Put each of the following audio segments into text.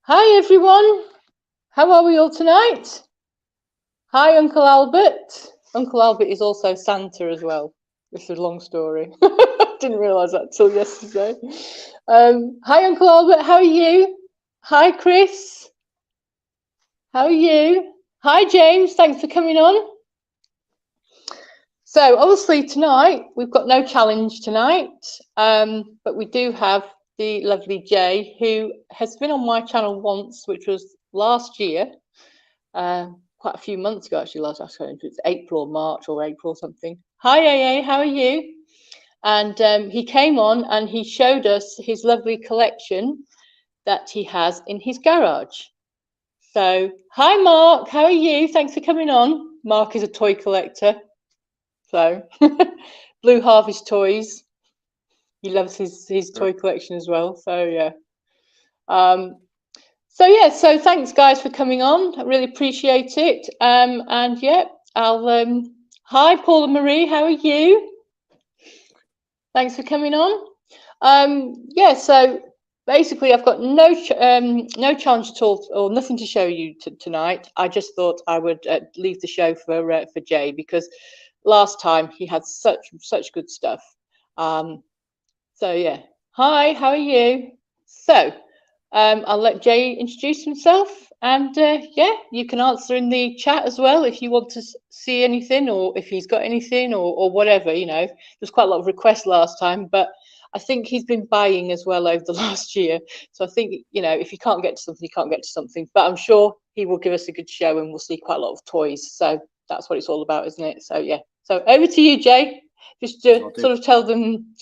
Hi everyone, how are we all tonight? Hi Uncle Albert. Uncle Albert is also Santa as well. This is a long story. Didn't realise that till yesterday. Hi Uncle Albert, how are you? Hi Chris, how are you? Hi James, thanks for coming on. So obviously tonight, we've got no challenge tonight, but we do have the lovely Jay, who has been on my channel once, which was last year. Quite a few months ago, actually. Last, I don't know if it's April or March or April or something. Hi, AA, how are you? And he came on and he showed us his lovely collection that he has in his garage. So, hi, Mark, how are you? Thanks for coming on. Mark is a toy collector. So, Blue Harvest Toys. He loves his toy collection as well. So, yeah. So thanks guys for coming on. I really appreciate it. And yeah, I'll hi Paula Marie, how are you? Thanks for coming on. Yeah, so basically I've got no challenge at all or nothing to show you tonight. I just thought I would leave the show for Jay, because last time he had such good stuff. So yeah, hi, how are you? So I'll let Jay introduce himself, and yeah, you can answer in the chat as well if you want to see anything, or if he's got anything, or whatever. You know, there's quite a lot of requests last time, but I think he's been buying as well over the last year. So I think, you know, if you can't get to something, you can't get to something. But I'm sure he will give us a good show, and we'll see quite a lot of toys. So that's what it's all about, isn't it? So yeah. So over to you, Jay. Just to sort of tell them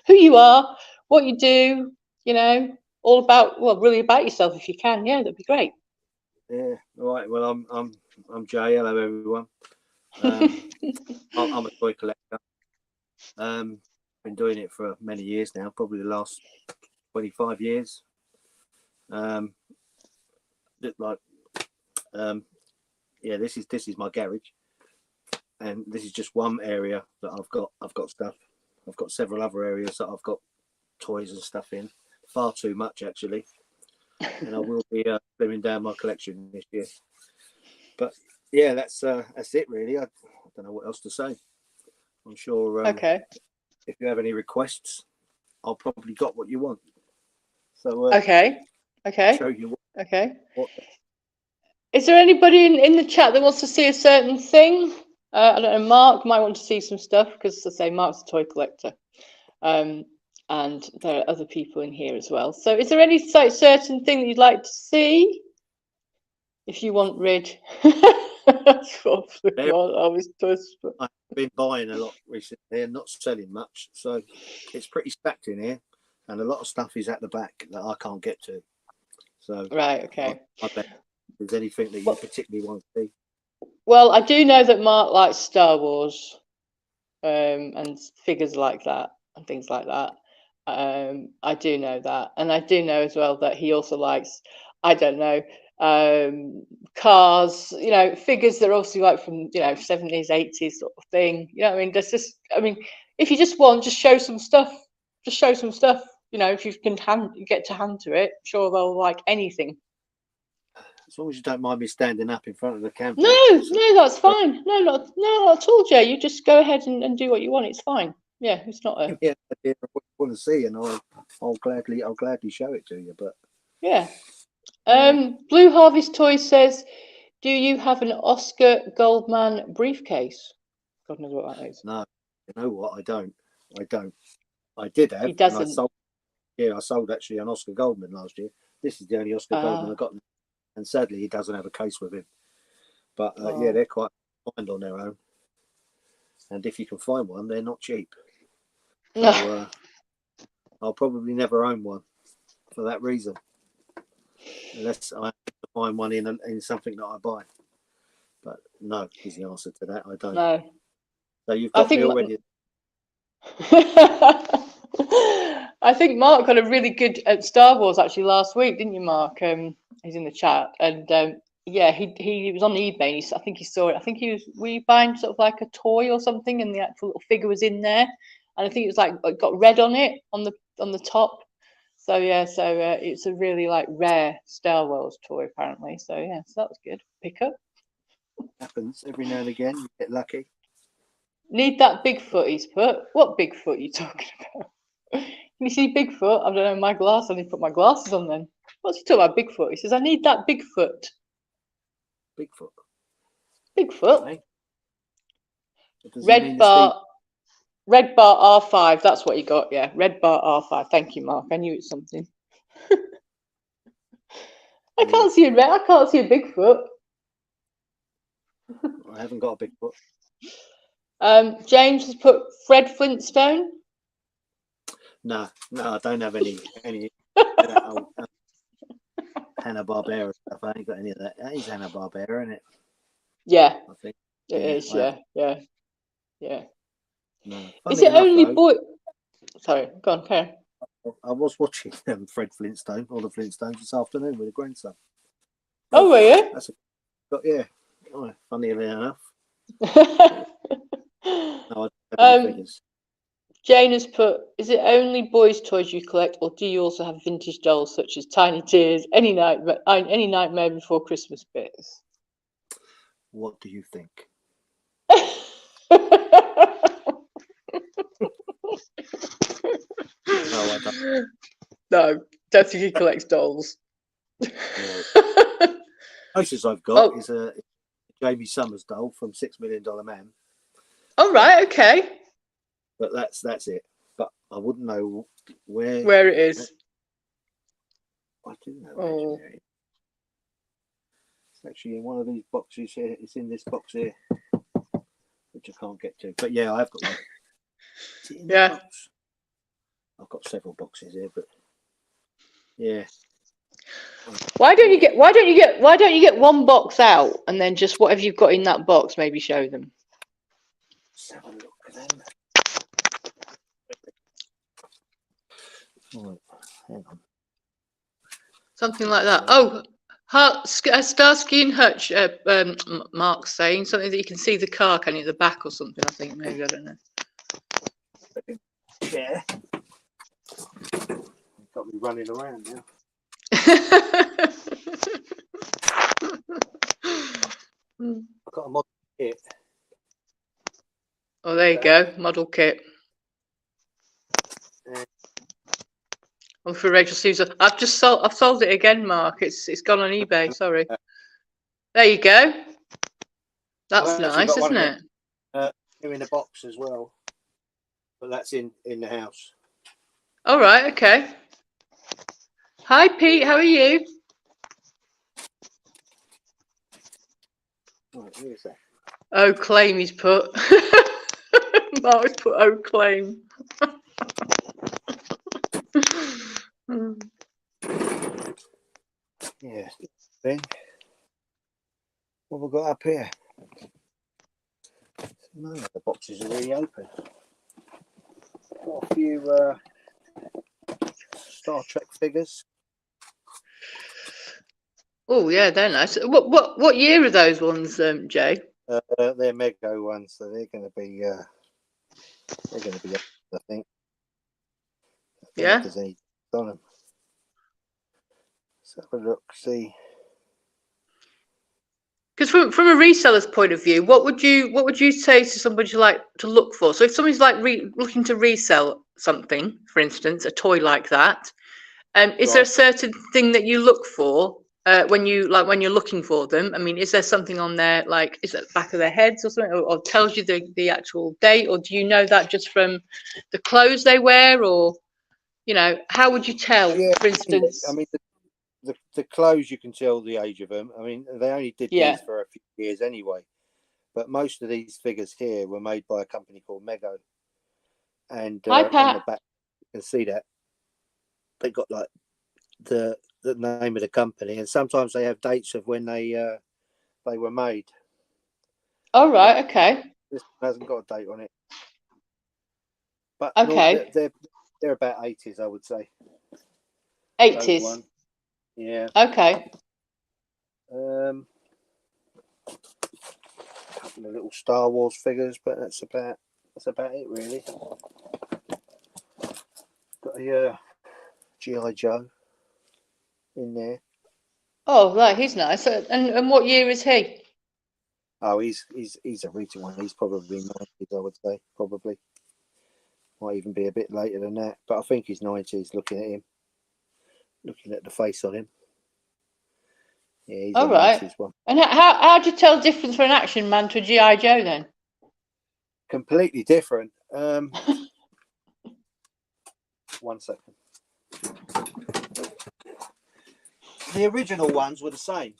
who you are, what you do. You know, all about, well, really about yourself if you can. Yeah, that'd be great. Yeah, all right. Well, I'm Jay. Hello, everyone. I'm a toy collector. Been doing it for many years now, probably the last 25 years. Like, yeah, this is my garage, and this is just one area that I've got stuff. I've got several other areas that I've got toys and stuff in. Far too much, actually, and I will be slimming down my collection this year. But yeah, that's it really. I don't know what else to say. I'm sure Okay. if you have any requests, I'll probably got what you want. So Okay. Okay. show you Okay. what. Is there anybody in the chat that wants to see a certain thing? I don't know. Mark might want to see some stuff, because, as I say, Mark's a toy collector, and there are other people in here as well. So, is there any certain thing that you'd like to see? If you want rid. I've been buying a lot recently and not selling much, so it's pretty stacked in here, and a lot of stuff is at the back that I can't get to. So right, okay. I bet if there's anything that you particularly want to see. Well, I do know that Mark likes Star Wars, and figures like that and things like that. I do know that, and I do know as well that he also likes, I don't know, cars, you know, figures that are obviously like from, you know, 70s, 80s sort of thing. You know what I mean? There's just, I mean, if you just want, just show some stuff. Just show some stuff. You know, if you can get to hand to it, sure they'll like anything. As long as you don't mind me standing up in front of the camera. No, that's fine. No, not at all, Jay. You just go ahead and do what you want. It's fine. Yeah, it's not a. Yeah, I want to see, and I'll gladly show it to you. But yeah. Blue Harvest Toys says, "Do you have an Oscar Goldman briefcase?" God knows what that is. No, you know what? I don't. I did have. He doesn't. And I sold. Yeah, I sold actually an Oscar Goldman last year. This is the only Oscar Goldman I got, and sadly he doesn't have a case with him. But yeah, they're quite fine on their own, and if you can find one, they're not cheap. So I'll probably never own one for that reason, unless I have to find one in something that I buy. But no is the answer to that. I don't. No. So you've got me already. I think Mark got a really good Star Wars actually last week, didn't you, Mark? He's in the chat, and yeah, he was on eBay. I think he saw it. I think were you buying sort of like a toy or something, and the actual little figure was in there, and I think it was like got red on it on the top. So yeah, it's a really like rare Star Wars toy apparently. So yeah, so that was good. Pick up. Happens every now and again. You get lucky. Need that Bigfoot he's put. What Bigfoot are you talking about? Can you see Bigfoot? I don't know, my glass. I need to put my glasses on then. What's he talking about, Bigfoot? He says, I need that Bigfoot. Bigfoot. Bigfoot? Okay. Does he mean Red the Steve? bar. Red bar R5. That's what you got, yeah. Red bar R5. Thank you, Mark. I knew it's something. I can't see a Bigfoot. I haven't got a Bigfoot. James has put Fred Flintstone. No, I don't have any Hanna-Barbera stuff. I ain't got any of that. That is Hanna-Barbera, isn't it? Yeah, I think it is. Yeah. No. Is it only boy? Sorry, go on, Karen. I was watching Fred Flintstone or the Flintstones this afternoon with a grandson. Oh, were you? Yeah. Oh, funny enough. No, I don't have any figures. Jane has put, is it only boys' toys you collect, or do you also have vintage dolls such as Tiny Tears, any Nightmare Before Christmas bits? What do you think? No, I don't. No, don't think he collects dolls. No. Closest I've got is a Jamie Summers doll from $6 Million Man. Oh, right, okay. But that's it. But I wouldn't know where it is. I do know. Actually. It's actually in one of these boxes here. It's in this box here, which I can't get to. But yeah, I've got one. Is it in that box? I've got several boxes here, but yeah. Why don't you get one box out and then just whatever you've got in that box, maybe show them. Let's have a look at them. Oh, hang on. Something like that. Oh, Starsky and Hutch. Mark's saying something that you can see the car, can you, at the back or something? I think maybe, I don't know. Yeah. Got me running around now. I've got a model kit. Oh, there you go, model kit. I'm for Rachel Susan. I've sold it again, Mark. It's gone on eBay. Sorry. There you go. That's nice, isn't it? Here in a box as well, but that's in the house. All right. Okay. Hi, Pete. How are you? Right, where's that? Oh, claim he's put. Mark's put oh, claim. Yeah. Then what have we got up here? None of the boxes are really open. Got a few Star Trek figures. Oh yeah, they're nice. What year are those ones, Jay? They're Mego ones, so they're going to be I think. Yeah. There's any on them. Let's have a look. See. Because from a reseller's point of view, what would you say to somebody to look for? So if somebody's like looking to resell something, for instance, a toy like that, is there a certain thing that you look for when you're looking for them? I mean, is there something on there, like is it the back of their heads or something, or tells you the actual date, or do you know that just from the clothes they wear, or how would you tell? Yeah, for instance, I mean the clothes, you can tell the age of them. I mean, they only did these for a few years anyway, but most of these figures here were made by a company called Mego, and on the back you can see that they got like the name of the company, and sometimes they have dates of when they were made. Oh, right, okay. This one hasn't got a date on it, but okay, they're about 80s, I would say. 80s. Yeah. Okay. A couple of little Star Wars figures, but that's about it really. Got a G.I. Joe in there. Oh, right, he's nice. And what year is he? Oh, he's a recent one. He's probably 90s, I would say. Probably. Might even be a bit later than that. But I think he's 90s, looking at him. Looking at the face on him. Yeah, he's a All right. 90s one. And how do you tell the difference for an Action Man to a G.I. Joe then? Completely different. 1 second. The original ones were the same.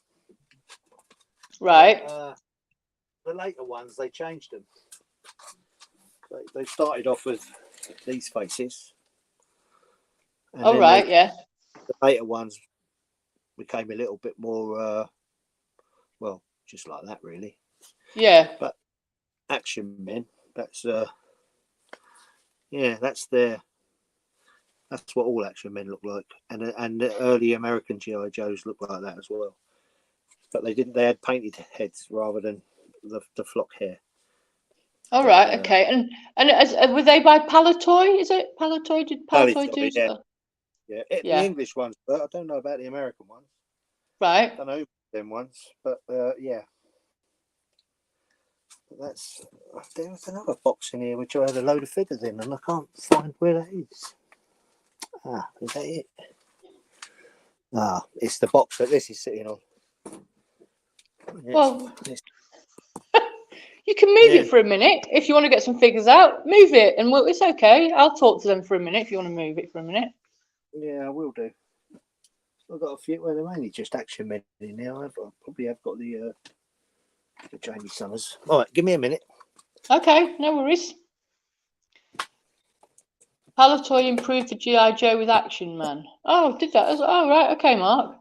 Right. The later ones, they changed them. They started off with these faces. And All right, yeah. The later ones became a little bit more, well, just like that, really. Yeah. But Action Men, that's yeah, that's what all Action Men look like, and the early American GI Joes look like that as well. But they didn't; they had painted heads rather than the flock hair. All right, okay. And were they by Palatoy? Is it Palatoy? Did Palatoy do? Yeah. Yeah, Yeah. the English ones, but I don't know about the American ones. Right. I don't know them ones, but yeah. But there was another box in here which I had a load of figures in, and I can't find where that is. Is that it? It's the box that this is sitting on. Well, you can move it for a minute if you want to get some figures out. Move it, and it's okay. I'll talk to them for a minute if you want to move it for a minute. Yeah, I will do. I've got a few. Well, they're mainly just Action Men in there. I probably have got the Jamie Summers. All right, give me a minute. Okay, no worries. Palatoy improved the G.I. Joe with Action Man. Oh, did that? Oh, right. Okay, Mark.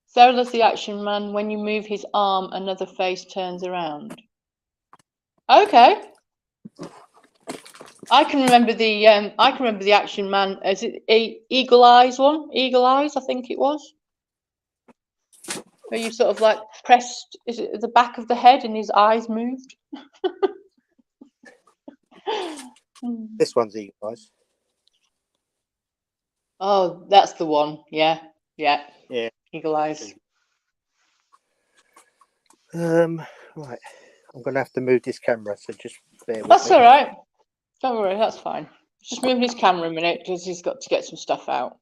So does the Action Man. When you move his arm, another face turns around. Okay. I can remember the Action Man. Is it Eagle Eyes one? Eagle Eyes, I think it was. Where you sort of like pressed, is it the back of the head and his eyes moved? This one's Eagle Eyes. Oh, that's the one. Yeah. Eagle Eyes. Right. I'm going to have to move this camera, so just bear with me. That's all right. Don't worry, that's fine. Just moving his camera a minute because he's got to get some stuff out.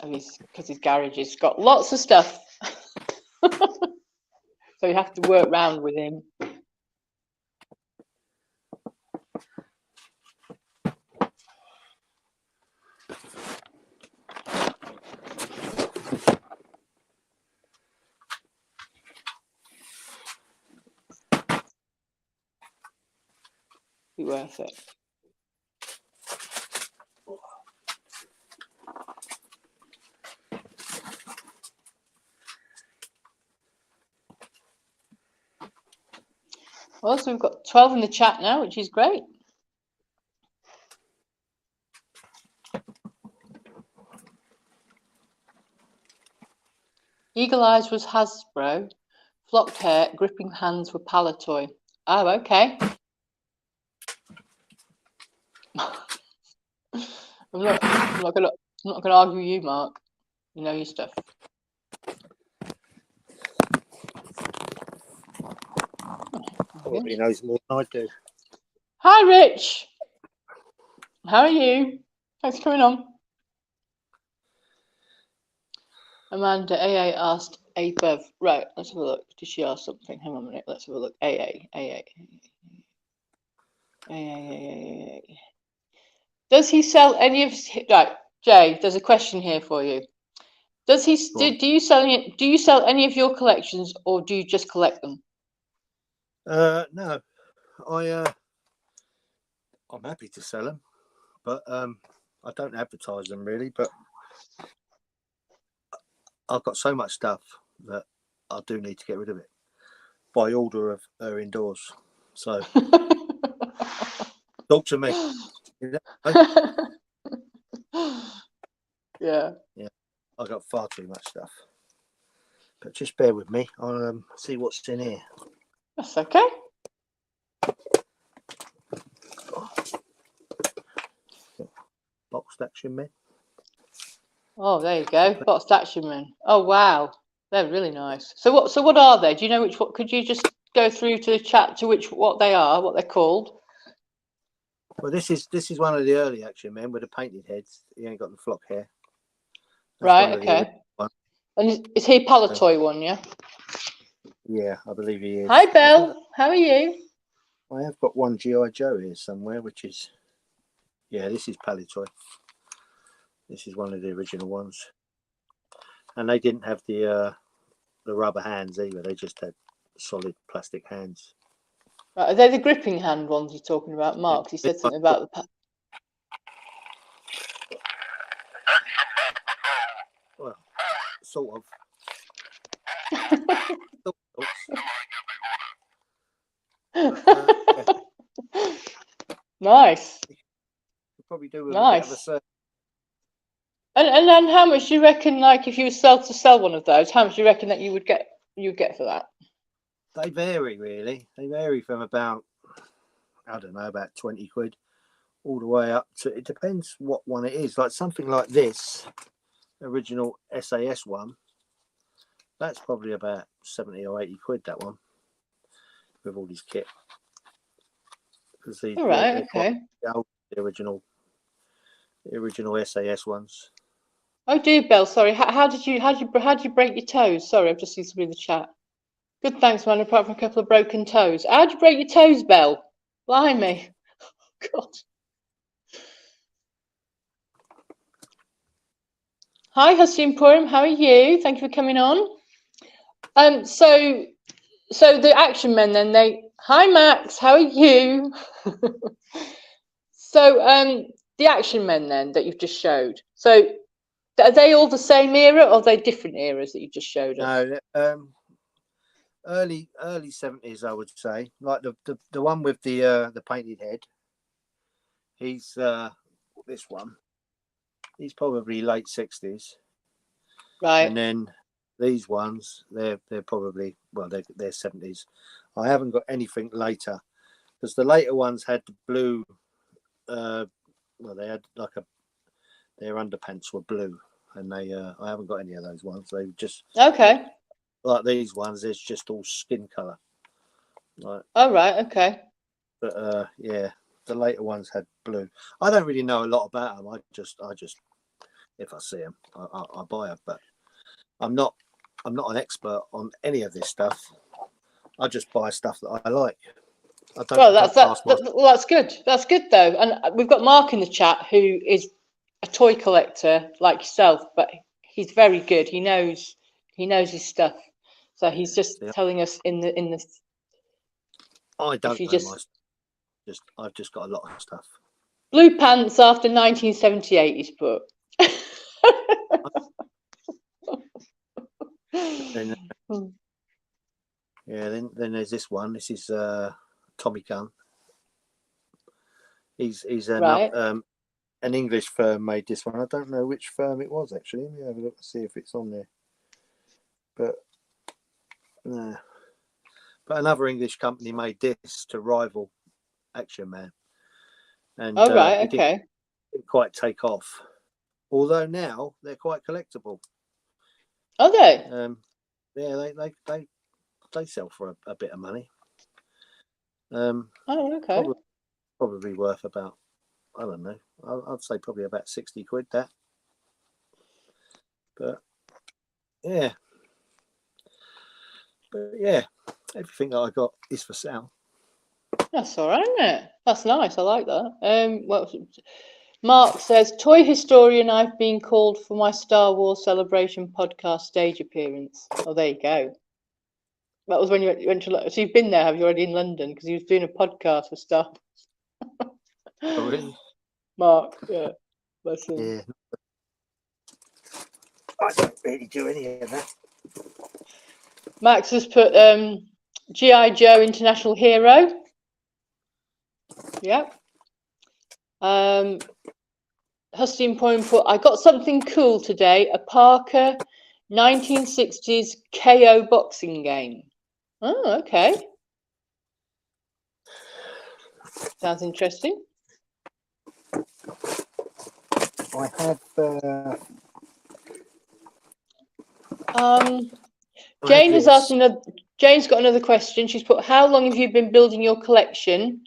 Because his garage has got lots of stuff. So you have to work round with him. Be worth it. Well, so we've got 12 in the chat now, which is great. Eagle Eyes was Hasbro. Flocked hair, gripping hands were Palatoy. Oh, okay. I'm not gonna argue with you, Mark. You know your stuff. He knows more than I do. Hi, Rich. How are you? Thanks for coming on. Amanda AA asked above. Right, let's have a look. Did she ask something? Hang on a minute. Let's have a look. AA. Does he sell any of his? Right, Jay. There's a question here for you. Does he? Do you sell any of your collections, or do you just collect them? No, I'm happy to sell them, but I don't advertise them really. But I've got so much stuff that I do need to get rid of it by order of her indoors. So talk to me. Yeah. I've got far too much stuff. But just bear with me. I'll see what's in here. That's okay. Boxed Action Men. Oh, there you go. Boxed Action Men. Oh, wow. They're really nice. So what are they? Do you know what could you just go through to the chat to what they are, what they're called? Well, this is one of the early Action Men with the painted heads. He ain't got the flock hair. That's Right, okay. And is he a Palatoy one, yeah? Yeah, I believe he is. Hi, Belle. How are you? I have got one G.I. Joe here somewhere, which is, yeah, this is Palitoy. This is one of the original ones. And they didn't have the rubber hands either. They just had solid plastic hands. Right, are they the gripping hand ones you're talking about, Mark? You said something about the... Well, sort of. Yeah. Nice. Could probably do with nice. a bit of a search. And then how much do you reckon, like, if you were to sell one of those, how much do you reckon that you would get for that? They vary, really. They vary from about, I don't know, about 20 quid all the way up to, it depends what one it is. Like something like this original SAS one, that's probably about 70 or 80 quid, that one, with all his kit. All right, okay. The original SAS ones. Oh dear, Belle, sorry. How did you break your toes? Sorry, I've just seen somebody in the chat. Good, thanks, man. Apart from a couple of broken toes. How'd you break your toes, Belle? Blimey. God. Hi, Husky Emporium. How are you? Thank you for coming on. So the Action Men then, hi Max, how are you? So the Action Men then that you've just showed. So are they all the same era, or are they different eras that you just showed us? No, early 70s, I would say. Like the one with the painted head. He's this one. He's probably late 60s. Right. And then these ones, they're probably, well, they're 70s. I haven't got anything later, because the later ones had the blue. Well, they had like their underpants were blue, and I haven't got any of those ones. They just okay. Like these ones. It's just all skin color. Like, oh right, okay. But yeah, the later ones had blue. I don't really know a lot about them. I just if I see them, I buy them. But I'm not an expert on any of this stuff. I just buy stuff that I like. Well, that's good. That's good though. And we've got Mark in the chat who is a toy collector like yourself, but he's very good. He knows his stuff. So he's just telling us in the. I don't know my stuff. I've just got a lot of stuff. Blue pants after 1978. He's put. Then there's this one. This is Tommy Gunn. He's an English firm made this one. I don't know which firm it was actually. Let me have a look and see if it's on there. But no. But another English company made this to rival Action Man. And it didn't quite take off. Although now they're quite collectible. Are they? Yeah, they sell for a bit of money. Probably worth about, I don't know, I'd say probably about 60 quid that. But yeah, everything that I got is for sale. That's all right, isn't it? That's nice. I like that. Well, Mark says, toy historian, I've been called for my Star Wars Celebration podcast stage appearance. Oh, there you go. That was when you went to. So you've been there, have you, already in London? Because you was doing a podcast for Star Wars. Oh, really? Mark, yeah. Listen. Yeah. I don't really do any of that. Max has put G.I. Joe International Hero. Yep. Husty Point put, I got something cool today, a Parker 1960s KO boxing game. Oh, okay. Sounds interesting. I have Jane has asked Jane's got another question. She's put, how long have you been building your collection?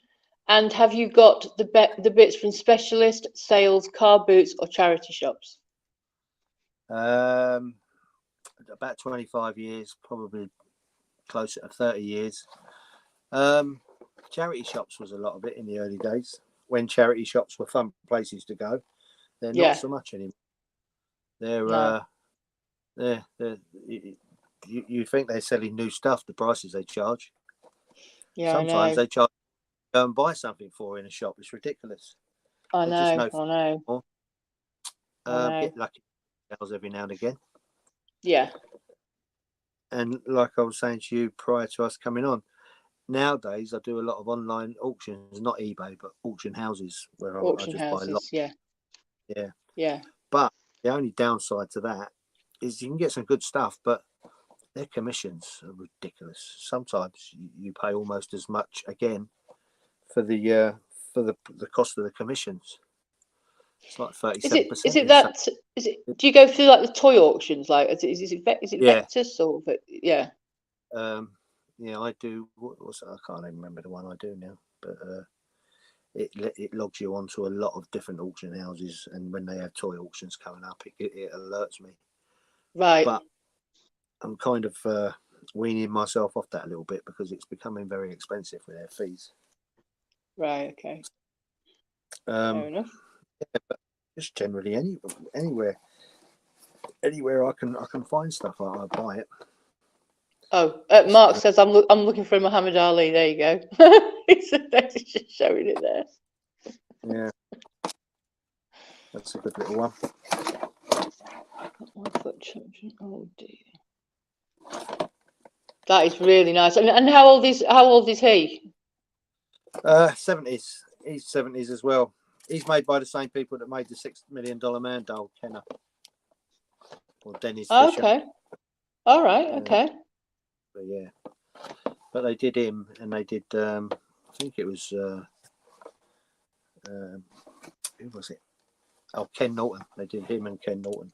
And have you got the bits from specialist, sales, car boots, or charity shops? About 25 years, probably closer to 30 years. Charity shops was a lot of it in the early days, when charity shops were fun places to go. They're not so much anymore. You think they're selling new stuff, the prices they charge. Yeah, sometimes they charge go and buy something for in a shop. It's ridiculous. I know. Get lucky every now and again. Yeah. And like I was saying to you prior to us coming on, nowadays I do a lot of online auctions, not eBay, but auction houses where I just buy lots. Yeah. But the only downside to that is you can get some good stuff, but their commissions are ridiculous. Sometimes you pay almost as much again for the cost of the commissions. It's like 37%. Do you go through like the toy auctions? Like, is it Vectus or yeah? Yeah, I do. I can't even remember the one I do now, but it logs you onto a lot of different auction houses, and when they have toy auctions coming up, it alerts me. Right. But I'm kind of weaning myself off that a little bit because it's becoming very expensive with their fees. Right. Okay. Fair enough. Yeah, but just generally anywhere I can find stuff, I buy it. Oh, Mark says I'm looking for Muhammad Ali. There you go. It's just showing it there. Yeah, that's a good little one. Oh dear, that is really nice. And how old is he? 70s. He's 70s as well. He's made by the same people that made the $6 Million Man doll, Kenner or Dennis Fisher. Okay. All right. Okay. But yeah, but they did him, and they did. I think it was who was it? Oh, Ken Norton. They did him and Ken Norton.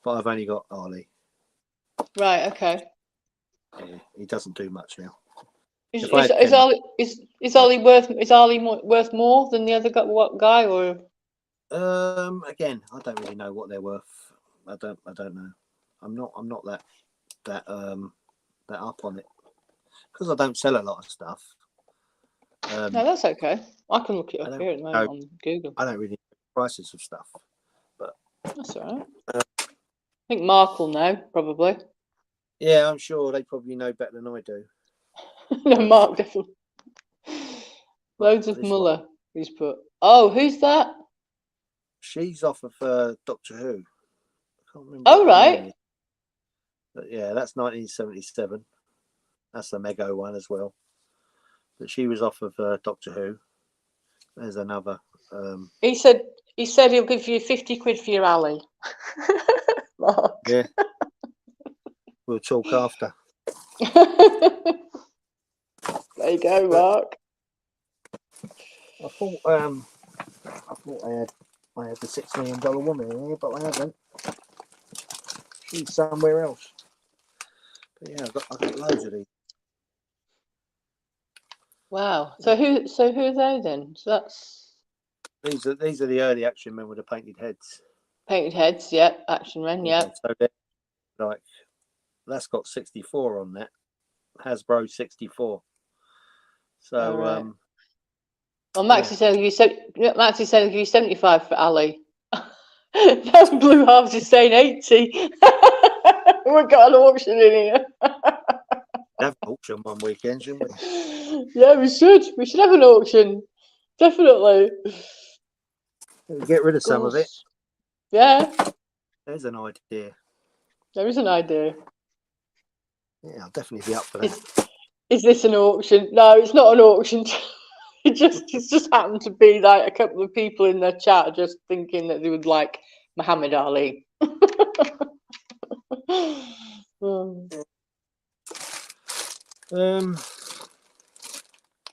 But I've only got Ali. Right. Okay. Yeah, he doesn't do much now. Is Ali worth more than the other guy, or? Again, I don't really know what they're worth. I don't know. I'm not that up on it because I don't sell a lot of stuff. No, that's okay. I can look it up here at the moment on Google. I don't really know the prices of stuff, but that's all right. I think Mark will know, probably. Yeah, I'm sure they probably know better than I do. No, Mark definitely. Loads of Muller he's put. Oh, who's that? She's off of Doctor Who. I can't remember. Oh, right. But yeah, that's 1977. That's the Mego one as well. But she was off of Doctor Who. There's another. He said he'll give you 50 quid for your Ali. Mark. Yeah. We'll talk after. There you go, Mark. I thought I had the $6 Million Woman in here, but I haven't. She's somewhere else. But yeah, I've got loads of these. Wow. So who are they then? So that's these are the early Action Men with the painted heads. Painted heads, yeah. Action Men, yeah. So they're like, that's got 64 on that. Hasbro 64. So right. Well, Maxie said he'll give you 75 for Ali. That's Blue Harvest is saying 80. We've got an auction in here. Have an auction one weekend, shouldn't we? Yeah, we should. We should have an auction. Definitely. We'll get rid of some of it. Yeah. There's an idea. There is an idea. Yeah, I'll definitely be up for that. Is this an auction? No, it's not an auction. It's just happened to be like a couple of people in the chat just thinking that they would like Muhammad Ali.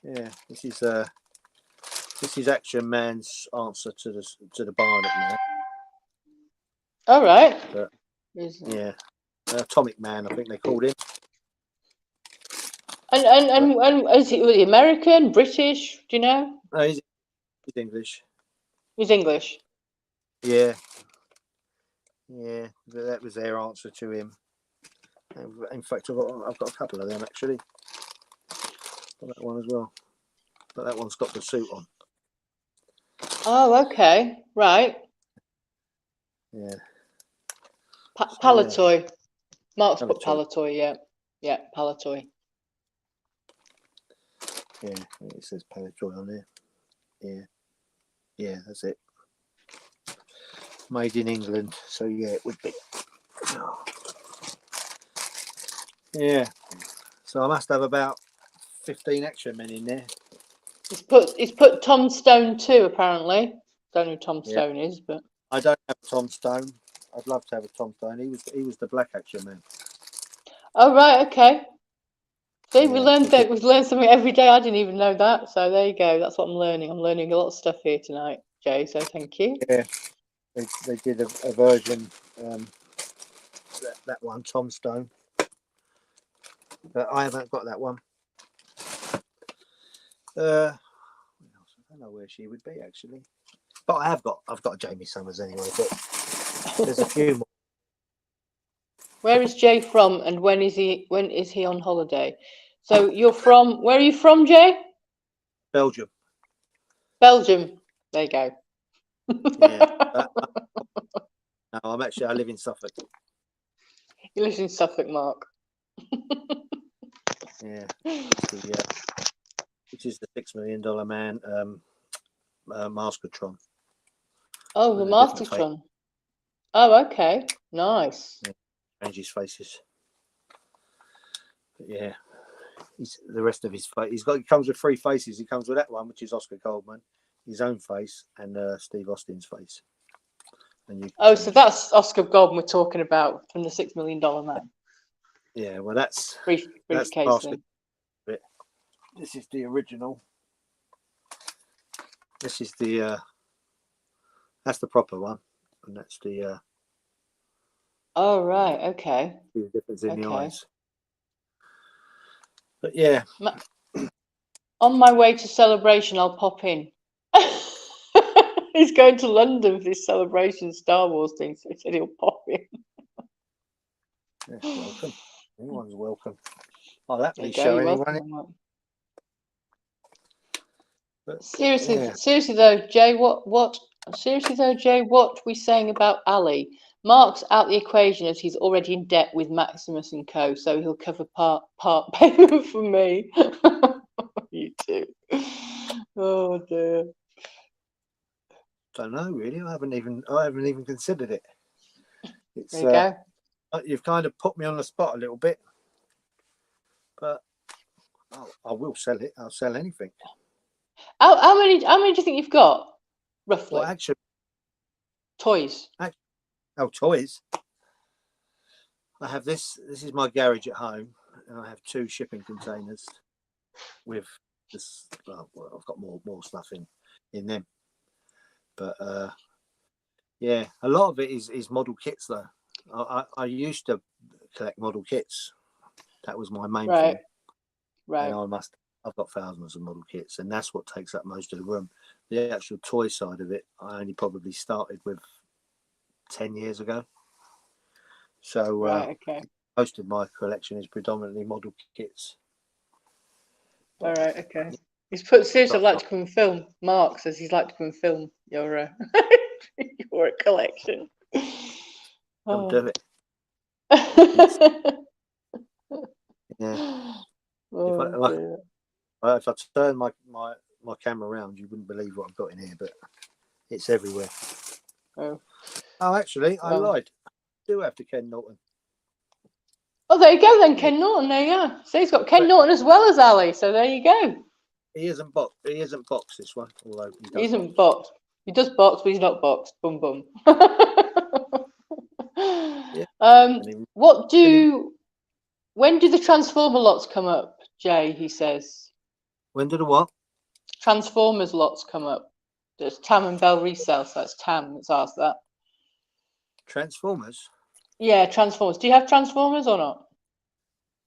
Yeah, this is Action Man's answer to the Barnet man. All right. But, yeah, Atomic Man, I think they called him. And is he American, British? Do you know? He's English. He's English. Yeah. That was their answer to him. In fact, I've got a couple of them actually. Got that one as well, but that one's got the suit on. Oh, okay, right. Yeah. Palatoy. Yeah. Mark's Palatoy. put Palatoy. Yeah, Palatoy. Yeah, it says Palatoy on there. Yeah, that's it. Made in England, so yeah, it would be. Yeah, so I must have about 15 extra men in there. He's put Tom Stone too, apparently. Don't know who Tom Stone is, but I don't have a Tom Stone. I'd love to have a Tom Stone. He was the Black Action Man. Oh right, okay. See, we've learned something every day. I didn't even know that. So there you go. That's what I'm learning. I'm learning a lot of stuff here tonight, Jay. So thank you. Yeah, they did a version. That one, Tom Stone. But I haven't got that one. I don't know where she would be actually, but I've got Jamie Summers anyway. But there's a few more. Where is Jay from, and when is he on holiday? So you're from, where are you from, Jay? Belgium. Belgium. There you go. Yeah. No, I live in Suffolk. You live in Suffolk, Mark. Yeah. Which is the $6 Million Man, Maskatron. Oh, the Maskatron. Oh, okay. Nice. Yeah, change his faces. But yeah. The rest of his face. He comes with 3 faces. He comes with that one, which is Oscar Goldman, his own face, and Steve Austin's face. So that's Oscar Goldman we're talking about from the $6 Million Man. Yeah, well, that's briefcase thing. This is the original. This is the that's the proper one, and that's the. Oh right, okay. The difference in the eyes. But yeah. On my way to Celebration, I'll pop in. He's going to London for this Celebration Star Wars thing, so he said he'll pop in. Yes, welcome. Anyone's welcome. Oh, that may show anyone. But, seriously though, Jay, what we saying about Ali? Mark's out the equation as he's already in debt with Maximus and Co, so he'll cover part payment for me. You too. Oh dear. Don't know really. I haven't even considered it. There you go. You've kind of put me on the spot a little bit, but I will sell it. I'll sell anything. How many do you think you've got, roughly? Well, actually, toys. Toys. I have this. This is my garage at home, and I have 2 shipping containers with this. Well, I've got more stuff in them, but yeah, a lot of it is model kits though. I used to collect model kits. That was my main thing. Right. And I've got thousands of model kits, and that's what takes up most of the room. The actual toy side of it, I only probably started with 10 years ago. So most of my collection is predominantly model kits. All right, okay. He's put seriously, I'd like to come and film. Mark says he'd like to come and film your your collection. Come do it. Yeah. If I turn my camera around, you wouldn't believe what I've got in here, but it's everywhere. Oh, actually, I lied. I do have to Ken Norton. Oh, there you go then, Ken Norton. There you go. So he's got Ken Norton as well as Ali. So there you go. He isn't boxed. He isn't boxed, this one. Although he isn't boxed. He does box, but he's not boxed. Boom, boom. Yeah. When do the Transformer lots come up, Jay? He says. When do the what? Transformers lots come up. There's Tam and Bell resale, so that's Tam that's asked that. Transformers? Yeah, Transformers. Do you have Transformers or not?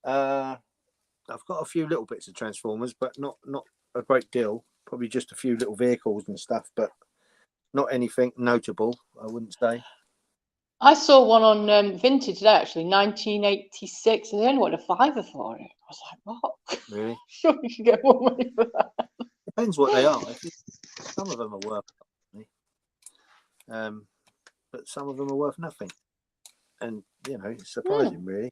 I've got a few little bits of Transformers, but not a great deal. Probably just a few little vehicles and stuff, but not anything notable, I wouldn't say. I saw one on Vintage today, actually, 1986, and they only wanted a fiver for it. I was like, what? Really? Sure, you can get more money for that. Depends what they are. Some of them are worth money, but some of them are worth nothing. And, it's surprising, really.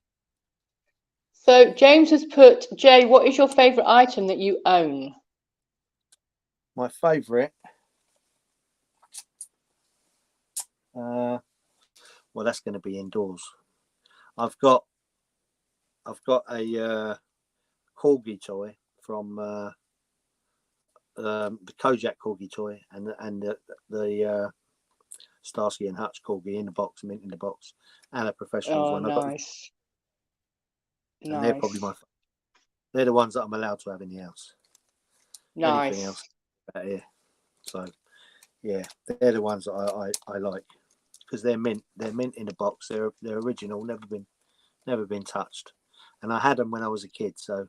So James has put, Jay, what is your favourite item that you own? My favourite? Well, that's going to be indoors. I've got a corgi toy from the Kojak corgi toy and the Starsky and Hutch corgi in the box, mint in the box, and a professionals one. Nice. And they're probably they're the ones that I'm allowed to have in the house. Nice. Anything else out here? So yeah, they're the ones that I like because they're mint. They're mint in the box. They're original. Never been touched. And I had them when I was a kid. So,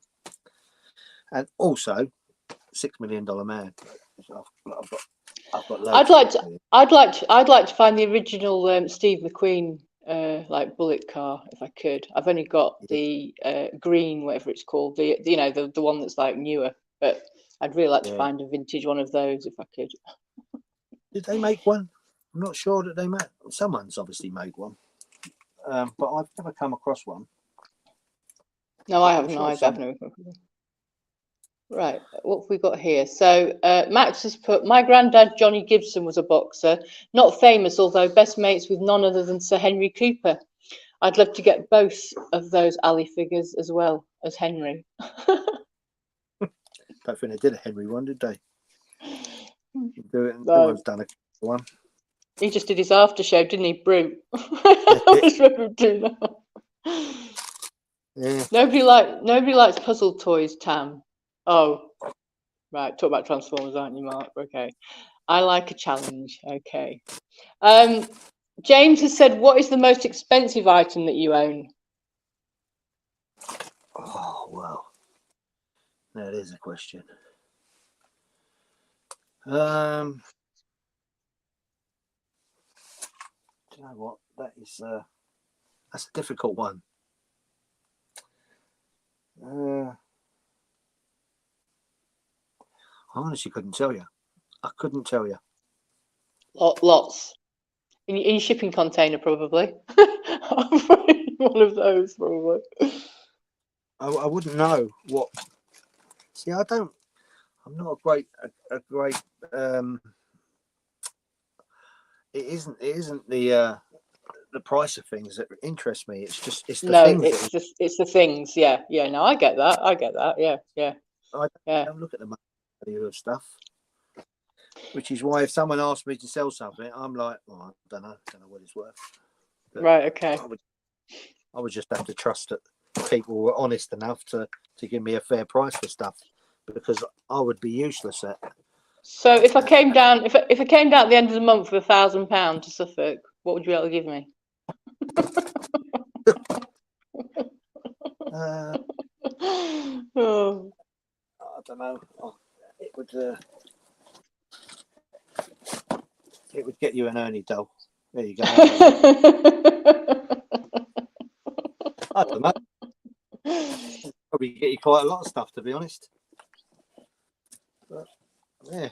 and also $6 Million Man. I've got loads. I'd like to find the original Steve McQueen like bullet car if I could. I've only got the green, whatever it's called, the one that's like newer, but I'd really like to find a vintage one of those if I could. Did they make one? I'm not sure that they made. Someone's obviously made one, but I've never come across one. No, I haven't either. Right, what have we got here? So Max has put, my granddad Johnny Gibson was a boxer, not famous, although best mates with none other than Sir Henry Cooper. I'd love to get both of those alley figures as well as Henry. Don't think they did a Henry one, did they? No one's done a one. He just did his after show, didn't he, Brute? I just remember him doing that. Yeah. Nobody likes puzzle toys, Tam. Oh, right. Talk about Transformers, aren't you, Mark? Okay. I like a challenge. Okay. James has said, what is the most expensive item that you own? Oh, well. That is a question. Do you know what? That's a difficult one. I honestly couldn't tell you. I couldn't tell you. Lots. In your shipping container, probably. One of those, probably. I wouldn't know what. See, I'm not a great. It isn't the price of things that interest me. It's the things. It's the things. Yeah. No, I get that. Yeah. I don't look at the value of stuff. Which is why if someone asks me to sell something, I'm like, well, I don't know what it's worth. But right, okay. I would just have to trust that people were honest enough to give me a fair price for stuff, because I would be useless at. So if I came down, if I came down at the end of the month with £1,000 to Suffolk, what would you be able to give me? Oh. I don't know. It would get you an Ernie doll. There you go. I don't know. Probably get you quite a lot of stuff, to be honest. But yeah,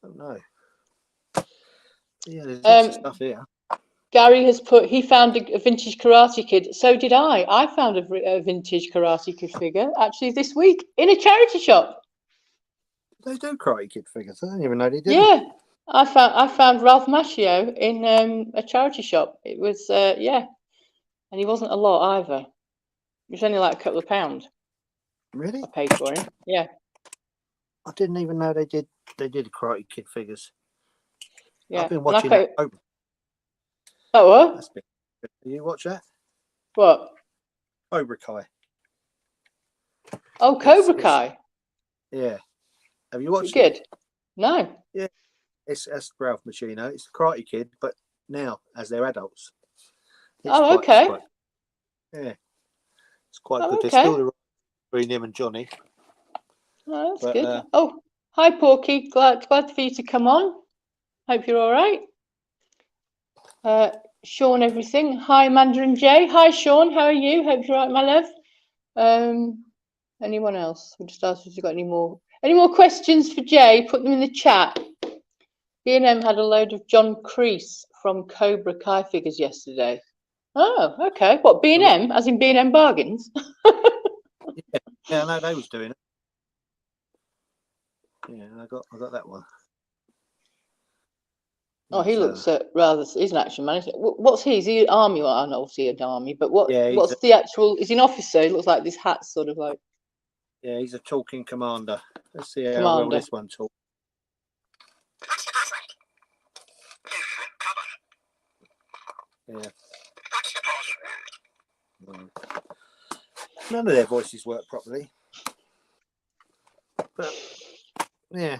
don't know. Yeah, there's lots of stuff here. Gary has put, he found a vintage Karate Kid. So did I. I found a vintage Karate Kid figure actually this week in a charity shop. They do Karate Kid figures. I didn't even know they did. Yeah, I found Ralph Macchio in a charity shop. It was and he wasn't a lot either. It was only like a couple of pounds. Really? I paid for him. Yeah. I didn't even know they did Karate Kid figures. Yeah. I've been watching that. Oh, what? Do you watch that? What? Cobra Kai. Oh, Cobra Kai. Yeah. Have you watched it? Good. No. Yeah. It's Ralph Macchio. It's the Karate Kid, but now as they're adults. Oh, okay. Yeah, it's quite Oh, good. okay. There's still the between him and Johnny. Oh, that's But, good. Oh, hi, Porky. Glad for you to come on. Hope you're all right. Sean, everything. Hi, Mandarin J. Hi, Sean. How are you? Hope you're all right, my love. Anyone else? We'll just ask if you've got any more questions for Jay. Put them in the chat. B&M had a load of John Creese from Cobra Kai figures yesterday. Oh, okay. What, B&M? As in B&M Bargains? yeah, I know they was doing it. Yeah, I got that one. Oh, he looks rather. He's an action man. What's he? Is he an army? Well, I know obviously an army, but what's the actual? Is he an officer? He looks like this hat's sort of like. Yeah, he's a talking commander. Let's see how well this one talks. Yeah. None of their voices work properly. But yeah.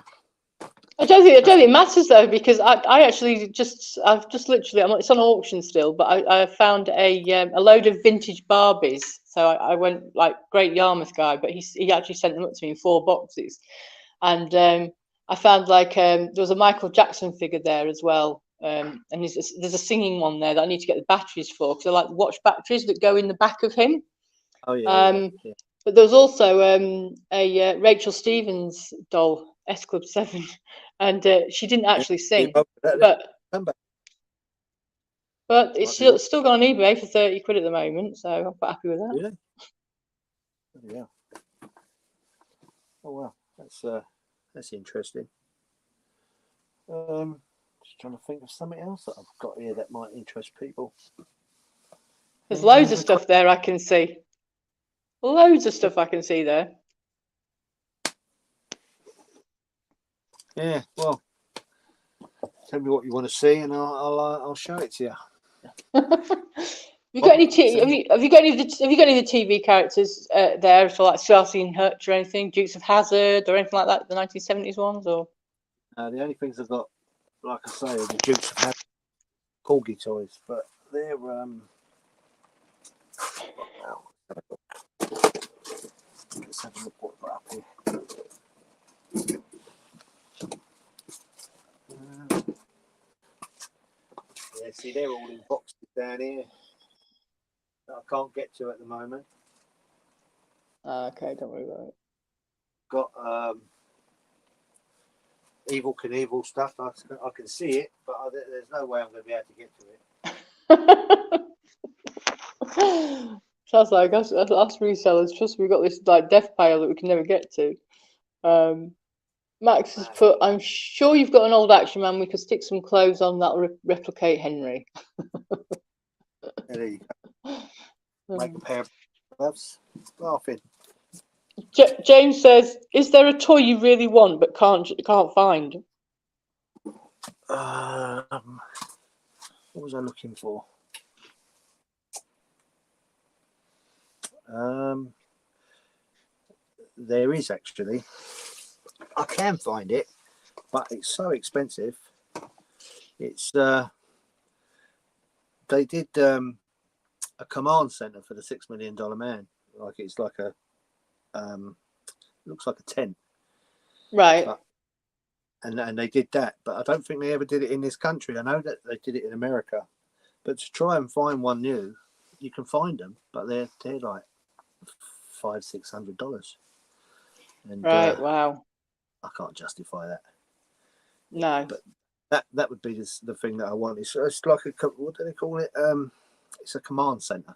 I don't think it matters though, because I actually I've just literally it's on auction still, but I found a load of vintage Barbies. So I went like Great Yarmouth guy, but he actually sent them up to me in 4 boxes, and I found like there was a Michael Jackson figure there as well, and there's a singing one there that I need to get the batteries for, because they're like watch batteries that go in the back of him. Oh yeah. But there was also a Rachel Stevens doll, S Club 7, and she didn't actually sing, but it's still gone on eBay for 30 quid at the moment, so I'm quite happy with that. Really? Yeah. Oh wow, that's interesting. Just trying to think of something else that I've got here that might interest people. There's loads of stuff there I can see. Loads of stuff I can see there. Yeah, well, tell me what you want to see, and I'll show it to you. Have you got any have you got any of the TV characters there, for like Starsky and Hutch or anything, Dukes of Hazzard or anything like that, the 1970s ones? Or the only things I've got, like I say, are the Dukes of Hazzard corgi toys, but they're let's have a look what I've got up here. Yeah, see, they're all in boxes down here that I can't get to at the moment. Okay, don't worry about it. Got Evil Knievel stuff. I can see it, but there's no way I'm going to be able to get to it. Sounds like us resellers. Trust me, we've got this like death pile that we can never get to. Max has put, I'm sure you've got an old Action Man. We could stick some clothes on that'll replicate Henry. There you go. Make a pair of gloves. Laughing. James says, "Is there a toy you really want but can't find?" What was I looking for? There is actually. I can find it, but it's so expensive. It's they did a command center for the $6 Million Man. Like it's like a looks like a tent, right? And they did that, but I don't think they ever did it in this country. I know that they did it in America, but to try and find one new, you can find them, but they're like $500-600. And right, wow. I can't justify that. No, but that would be the thing that I want. It's like what do they call it? It's a command center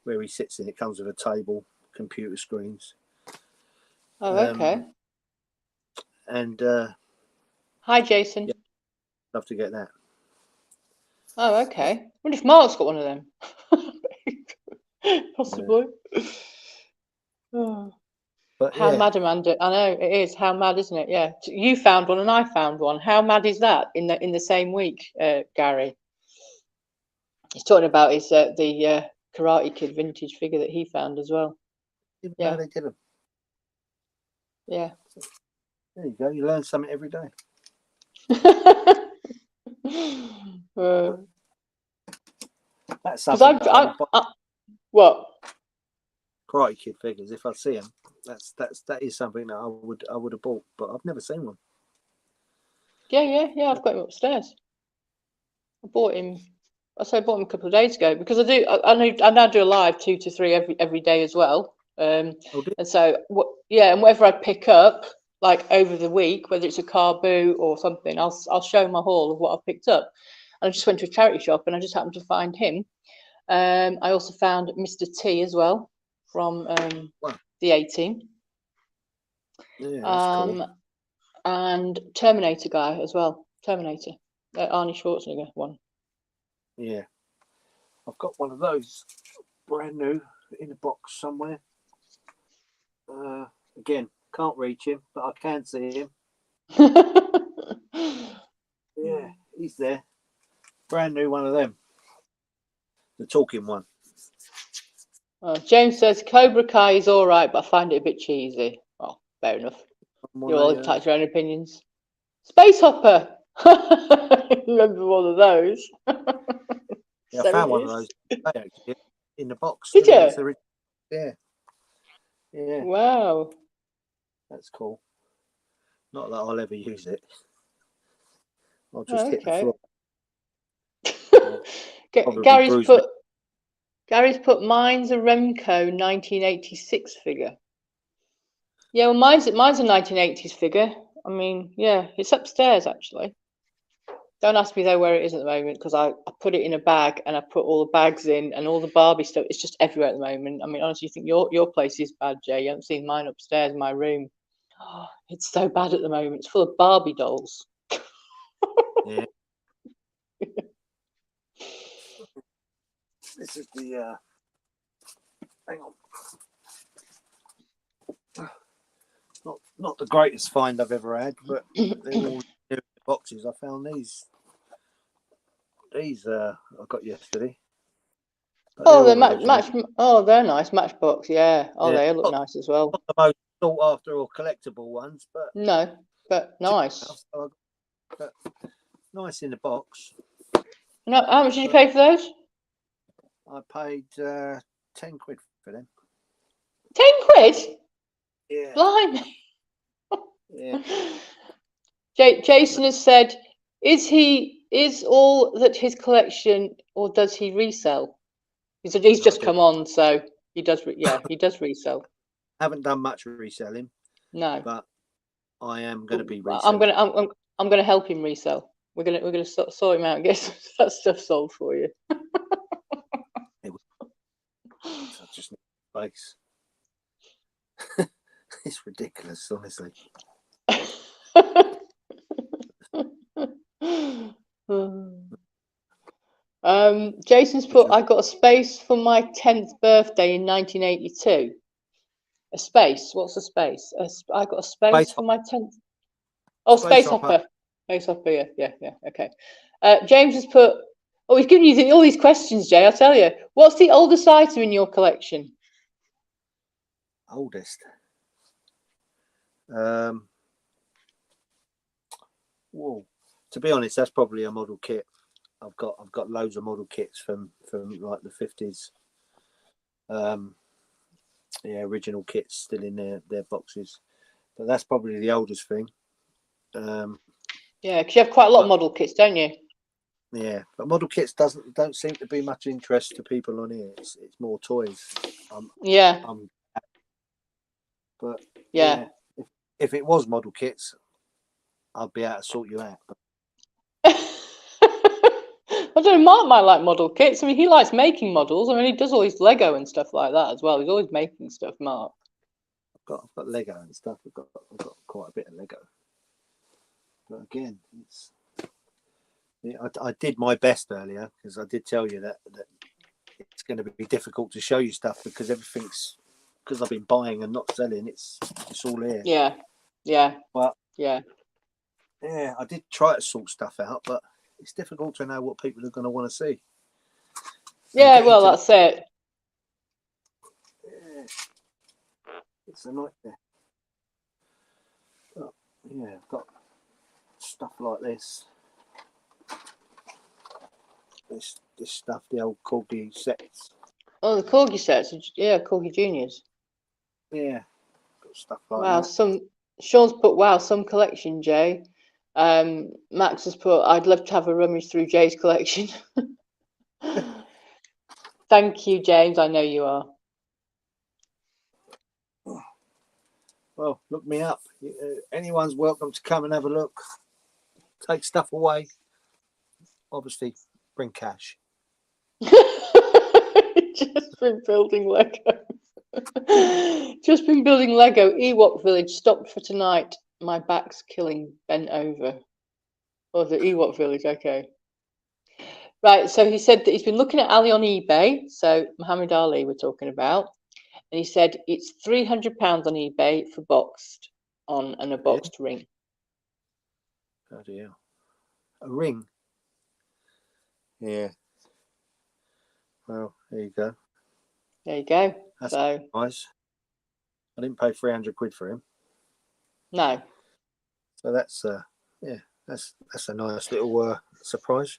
where he sits in. It comes with a table, computer screens. Oh, okay. And hi, Jason. Yeah, love to get that. Oh, okay. I wonder if Mark's got one of them. Possibly. Yeah. Oh. But how mad, Amanda? I know it is. How mad, isn't it? Yeah. You found one and I found one. How mad is that in the same week, Gary? He's talking about his the Karate Kid vintage figure that he found as well. Yeah, they did them. Yeah. There you go. You learn something every day. That's Because something that I would buy. what? Karate Kid figures. If I see them, that is something that I would have bought, but I've never seen one. Yeah. I've got him upstairs. I bought him. I bought him a couple of days ago because I now do a live 2 to 3 every day as well. And so and whatever I pick up like over the week, whether it's a car boot or something, I'll show my haul of what I've picked up. And I just went to a charity shop and I just happened to find him. I also found Mr. T as well from the A-Team. Yeah, that's cool. And Terminator guy as well. Terminator, Arnie Schwarzenegger one. Yeah, I've got one of those brand new in a box somewhere. Again, can't reach him, but I can see him. Yeah, he's there. Brand new one of them. The talking one. James says Cobra Kai is all right, but I find it a bit cheesy. Oh, fair enough. You all attach your own opinions. Space Hopper. Remember one of those? Yeah, I found one of those actually in the box. Did you? Yeah. Wow. That's cool. Not that I'll ever use it. I'll just hit the floor. Gary's put mine's a Remco 1986 figure. Yeah, well, mine's a 1980s figure. I mean, yeah, it's upstairs actually. Don't ask me though where it is at the moment because I put it in a bag and I put all the bags in and all the Barbie stuff. It's just everywhere at the moment. I mean, honestly, you think your place is bad, Jay? You haven't seen mine upstairs in my room. Oh, it's so bad at the moment. It's full of Barbie dolls. Yeah. This is the hang on. Not the greatest find I've ever had, but they're all in boxes. I found these I got yesterday. Oh, they're nice Matchbox. Yeah. Oh, yeah. they look nice as well. Not the most sought after or collectible ones, but no, but nice. But nice in the box. No, how much did you pay for those? I paid 10 quid for them. 10 quid? Yeah. Blimey. Yeah. Jason has said, is all that his collection, or does he resell? He's just come on, so he does. He does resell. Haven't done much reselling. No, but I am going to be reselling. I'm gonna help him resell. We're gonna sort him out and get that stuff sold for you. I just need space. It's ridiculous, honestly. Jason's put, I got a space for my 10th birthday in 1982. A space? What's a space? I got a space for my 10th. Oh, Space Hopper. Space Hopper, yeah, okay. James has put, oh, he's giving you all these questions, Jay, I'll tell you. What's the oldest item in your collection? Oldest? Whoa. To be honest, that's probably a model kit. I've got loads of model kits from like the 50s. Original kits still in their boxes, but that's probably the oldest thing. Yeah, because you have quite a lot of model kits, don't you? Yeah, but model kits don't seem to be much interest to people on here. It's more toys. But yeah, if it was model kits, I'd be able to sort you out. I don't know, Mark might like model kits. I mean, he likes making models. I mean, he does all his Lego and stuff like that as well. He's always making stuff, Mark. I've got Lego and stuff. I've got quite a bit of Lego. But again, I did my best earlier because I did tell you that it's going to be difficult to show you stuff because because I've been buying and not selling. It's all here. Yeah. But yeah, I did try to sort stuff out, but it's difficult to know what people are going to want to see. Yeah, well, that's it. Yeah. It's a nightmare. But, yeah, I've got stuff like this. this stuff, the old Corgi sets. Oh, the Corgi sets. Yeah, Corgi Juniors. Yeah, got stuff like Wow, that. Sean's put wow, some collection, Jay. Max has put I'd love to have a rummage through Jay's collection. Thank you, James. I know you are. Well, look me up. Anyone's welcome to come and have a look. Take stuff away. Obviously, bring cash. Just been building Lego. Just been building Lego. Ewok Village stopped for tonight. My back's killing. Bent over. Oh, the Ewok Village. Okay. Right. So he said that he's been looking at Ali on eBay. So Muhammad Ali we're talking about. And he said it's £300 on eBay for boxed on a boxed ring. Oh dear. A ring. Yeah. Well, there you go. There you go. That's so nice. I didn't pay 300 quid for him. No. So that's that's a nice little surprise.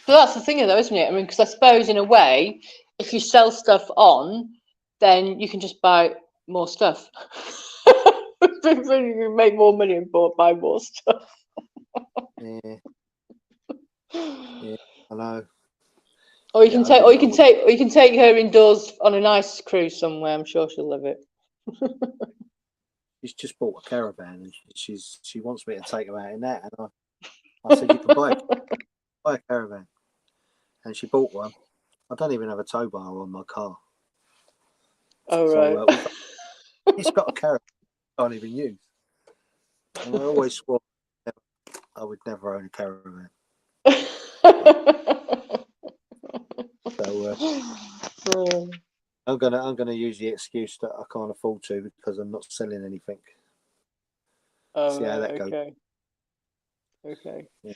But that's the thing, though, isn't it? I mean, because I suppose in a way, if you sell stuff on, then you can just buy more stuff. You can make more money and buy more stuff. Yeah. Yeah, I know. Or you can take her indoors on a nice cruise somewhere. I'm sure she'll love it. She's just bought a caravan and she wants me to take her out in that, and I said you can buy a caravan, and she bought one. I don't even have a tow bar on my car. Oh right. It's got a caravan I can't even use, and I always swore I would never own a caravan. So I'm gonna use the excuse that I can't afford to because I'm not selling anything. See how that goes. Okay. Yeah.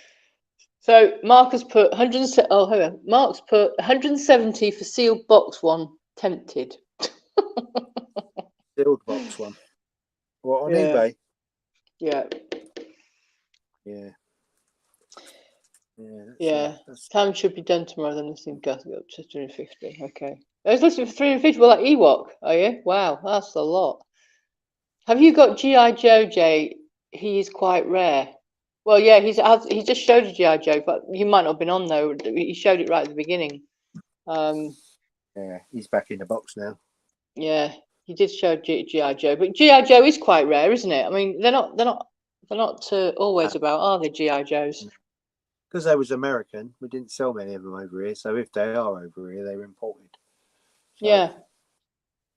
So Mark has put 170. Oh, hang on. Mark's put 170 for sealed box one. Tempted. Sealed box one. What on Yeah. eBay? Yeah. Yeah. Yeah. Time should be done tomorrow. Then this thing goes up to 250. Okay. I was listening for 350. Well, like Ewok, are you? Wow, that's a lot. Have you got G.I. Joe, Jay? He is quite rare. Well, yeah, he just showed a G.I. Joe, but you might not have been on though. He showed it right at the beginning. Yeah, he's back in the box now. Yeah, he did show G.I. Joe, but G.I. Joe is quite rare, isn't it? I mean, they're not always about, are they, G.I. Joes? Because they was American, we didn't sell many of them over here. So if they are over here, they were imported. So, yeah.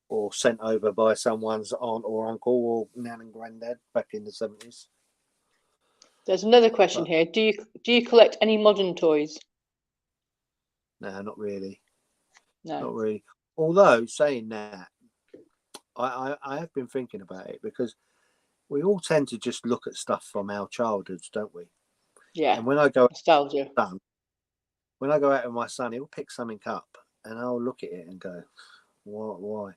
Or sent over by someone's aunt or uncle or nan and granddad back in the 70s. There's another question here. Do you collect any modern toys? No, not really. No. Not really. Although saying that, I have been thinking about it because we all tend to just look at stuff from our childhoods, don't we? Yeah. And when I go nostalgia. When I go out with my son, he'll pick something up and I'll look at it and go, "What? Why?"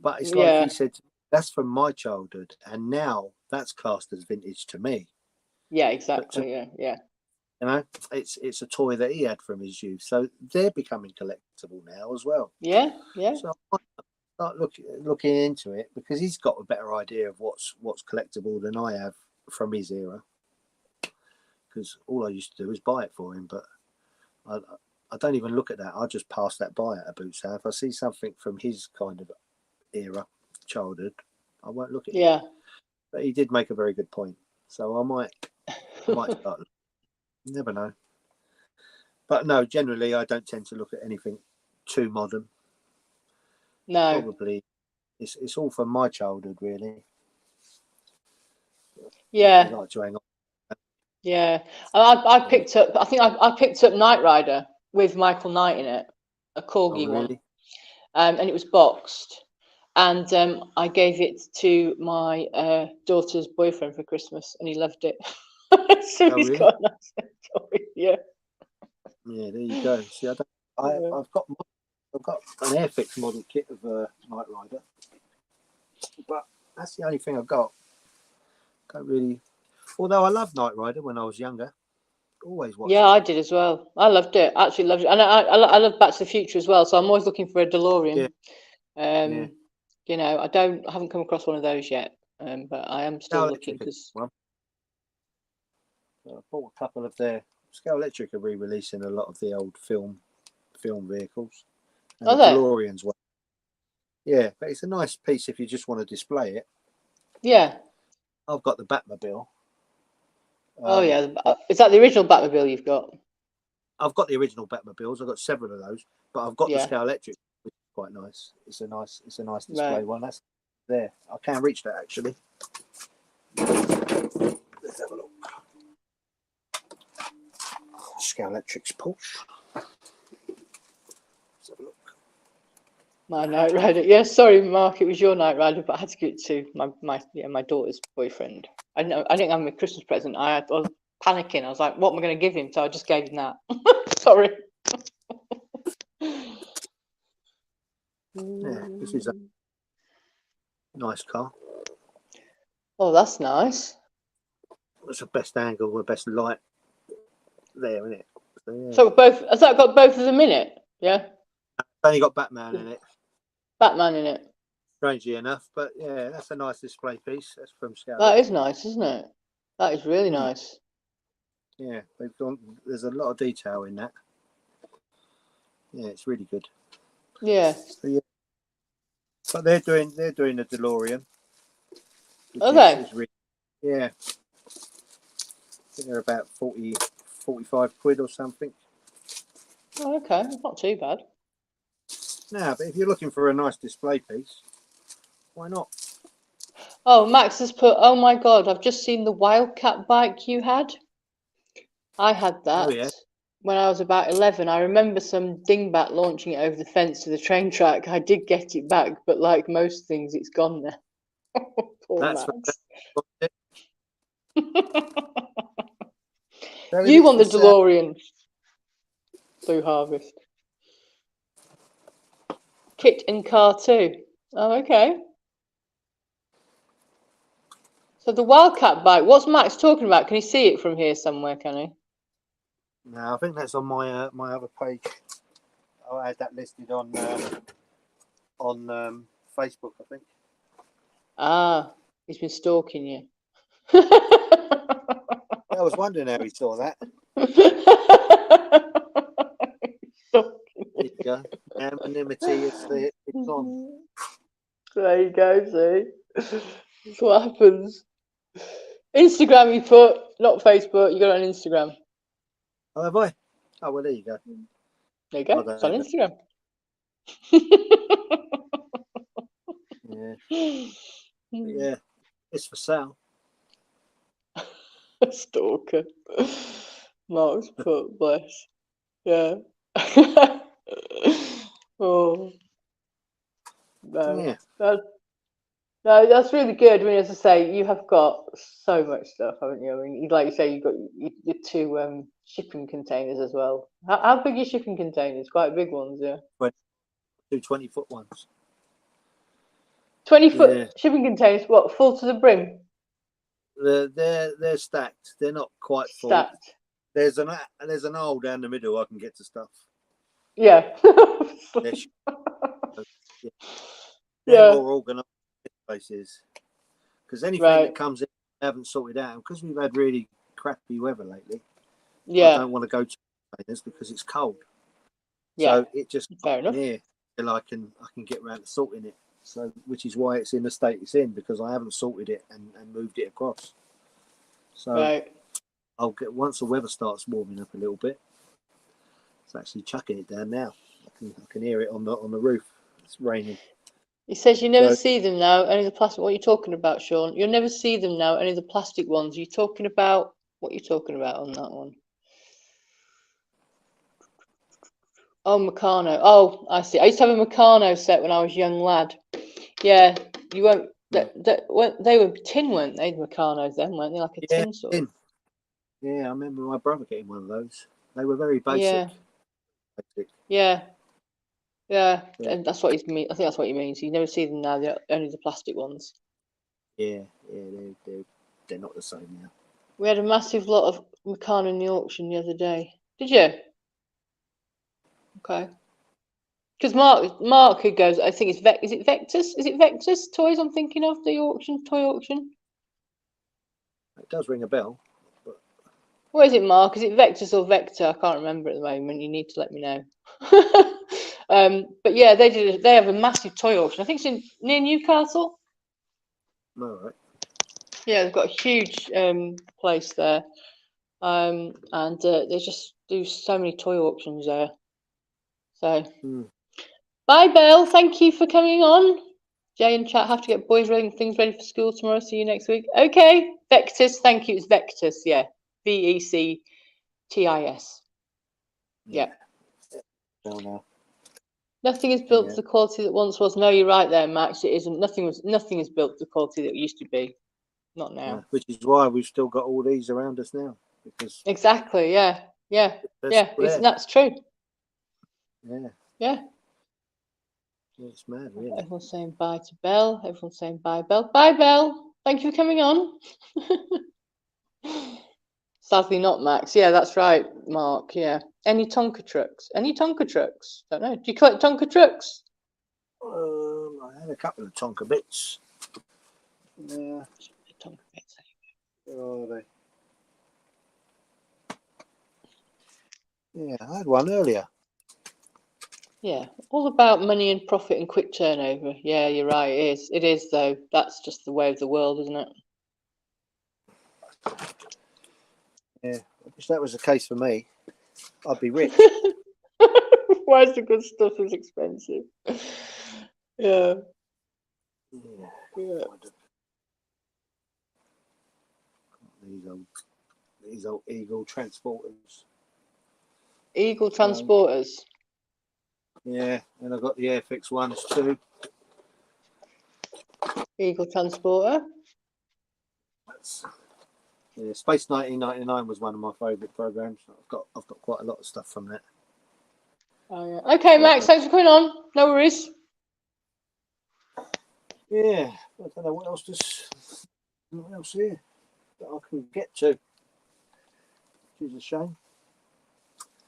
But it's like he said, that's from my childhood, and now that's classed as vintage to me. Yeah, exactly. Yeah. You know, it's a toy that he had from his youth, so they're becoming collectible now as well. Yeah. So I start looking into it because he's got a better idea of what's collectible than I have from his era. Because all I used to do was buy it for him, but I don't even look at that. I just pass that by at a boot sale. If I see something from his kind of era, childhood, I won't look at it. Yeah. But he did make a very good point. So I might start. You never know. But no, generally I don't tend to look at anything too modern. No. Probably it's all from my childhood, really. Yeah. I like to hang on. Yeah. I picked up. I think I picked up Knight Rider with Michael Knight in it, a corgi one, and it was boxed. And I gave it to my daughter's boyfriend for Christmas, and he loved it. So he's got a nice toy. Yeah. Yeah, there you go. See, I've got an Airfix model kit of Knight Rider, but that's the only thing I've got. Don't really. Although I loved Knight Rider when I was younger. Always watched Yeah, it. I did as well. I loved it. Absolutely loved it. And I love Back to the Future as well. So I'm always looking for a DeLorean. Yeah. You know, I haven't come across one of those yet. But I am still looking because. I bought a couple of their Scale Electric are re-releasing a lot of the old film vehicles, and Oh, the there. DeLorean's one. Yeah, but it's a nice piece if you just want to display it. Yeah. I've got the Batmobile. Oh yeah. Is that the original Batmobile you've got? I've got the original Batmobiles. I've got several of those, but I've got the Yeah. Scale Electric, which is quite nice. It's a nice display Right. one. That's there. I can't reach that actually. Let's have a look. Scale Electric's Porsche. Let's have a look. My Knight Rider. Yeah, sorry, Mark, it was your Knight Rider, but I had to give it to my daughter's boyfriend. I didn't have my Christmas present. I was panicking. I was like, what am I going to give him? So I just gave him that. Sorry. Yeah, this is a nice car. Oh, that's nice. It's the best angle, the best light there, isn't it? So, yeah. So has that got both of them in it? Yeah. It's only got Batman in it. Batman in it. Strangely enough, but yeah, that's a nice display piece. That's from Scale. That is nice, isn't it? That is really nice. Yeah, they've gone. There's a lot of detail in that. Yeah, it's really good. Yeah. So, yeah. But they're doing the DeLorean. Are they? Really, yeah. I think they're about 40, 45 quid or something. Oh, okay, not too bad. No, but if you're looking for a nice display piece, why not? Oh, Max has put, oh my God, I've just seen the Wildcat bike you had. I had that when I was about 11. I remember some dingbat launching it over the fence to the train track. I did get it back, but like most things, it's gone now. Poor Max. You want the DeLorean. Blue Harvest. Kit and car too. Oh, okay. So the Wildcat bike, what's Max talking about? Can he see it from here somewhere, can he? No, I think that's on my my other page. I had that listed on Facebook, I think. Ah, he's been stalking you. I was wondering how he saw that. There you go. Anonymity is it's on. There you go, see? That's what happens. Instagram you put, not Facebook, you got it on Instagram. Oh, have I? Oh, well, there you go. There you go, it's on Instagram. Yeah. Yeah, it's for sale. Stalker. Mark's put, bless. Yeah. Oh. No. Yeah. No, that's really good. I mean, as I say, you have got so much stuff, haven't you? I mean, like you say, you've got your two shipping containers as well. How big are your shipping containers? Quite big ones, yeah. 20-foot ones. 20-foot shipping containers, what, full to the brim? They're stacked. They're not quite full. Stacked. There's an aisle down the middle I can get to stuff. Yeah. They're more organised places. Because anything that comes in, I haven't sorted out. Because we've had really crappy weather lately. I don't want to go to containers because it's cold. So it just fair enough. Till I can get around to sorting it. So which is why it's in the state it's in, because I haven't sorted it and moved it across. So I'll get, once the weather starts warming up a little bit, it's actually chucking it down now. I can hear it on the roof. It's raining. He says you never see them now, only the plastic. What are you talking about, Sean? You'll never see them now, only the plastic ones. You're talking about what you're talking about on that one. Oh, Meccano. Oh, I see. I used to have a Meccano set when I was a young lad. Yeah, you won't. They were tin, weren't they? The Meccanos then, weren't they? Like a tin sort. Tin. Yeah, I remember my brother getting one of those. They were very basic. Yeah. And that's what he's mean. I think that's what he means. You never see them now. They're only the plastic ones. Yeah, they're not the same now. We had a massive lot of Meccano in the auction the other day. Did you? Okay. Because Mark who goes, I think it's is it Vectus? Is it Vectus Toys I'm thinking of, the auction, toy auction? It does ring a bell. But... What is it, Mark? Is it Vectus or Vector? I can't remember at the moment. You need to let me know. But yeah, they have a massive toy auction. I think it's near Newcastle. All right. Yeah, they've got a huge place there. And they just do so many toy auctions there. So bye, Belle. Thank you for coming on. Jay and chat have to get boys ready, things ready for school tomorrow. See you next week. Okay, Vectus. Thank you. It's Vectus. Yeah, Vectis. Yeah. Well, now. Nothing is built to the quality that once was. No, you're right there, Max. It isn't. Nothing is built to the quality that it used to be. Not now. Yeah, which is why we've still got all these around us now. Because exactly. Yeah. That's true. Yeah. It's mad, really. Everyone's saying bye to Belle. Everyone's saying bye, Belle. Bye, Belle. Thank you for coming on. Sadly not, Max. Yeah, that's right, Mark. Yeah. Any Tonka trucks? Any Tonka trucks? Don't know. Do you collect Tonka trucks? I had a couple of Tonka bits. Yeah. Tonka bits. Where are they? Yeah, I had one earlier. Yeah, all about money and profit and quick turnover. Yeah, you're right. It is. It is, though. That's just the way of the world, isn't it? Yeah, I wish that was the case for me. I'd be rich. Why is the good stuff is expensive? Yeah. These old Eagle transporters. Eagle transporters. Yeah, and I've got the Airfix ones too. Eagle transporter. Yeah, Space 1999 was one of my favourite programs. I've got quite a lot of stuff from that. Oh yeah. Okay, Max. Thanks for coming on. No worries. Yeah, I don't know what else here that I can get to. Which is a shame.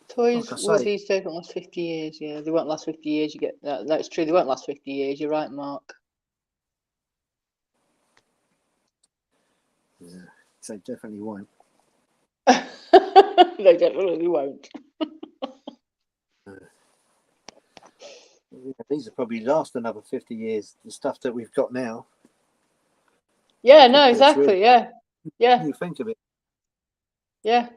Toys these days won't last 50 years. Yeah, they won't last 50 years. You get that. That's true. They won't last 50 years. You're right, Mark. Yeah, they definitely won't. They definitely won't. These will probably last another 50 years. The stuff that we've got now. Yeah, no, exactly. Really, yeah. You think of it. Yeah.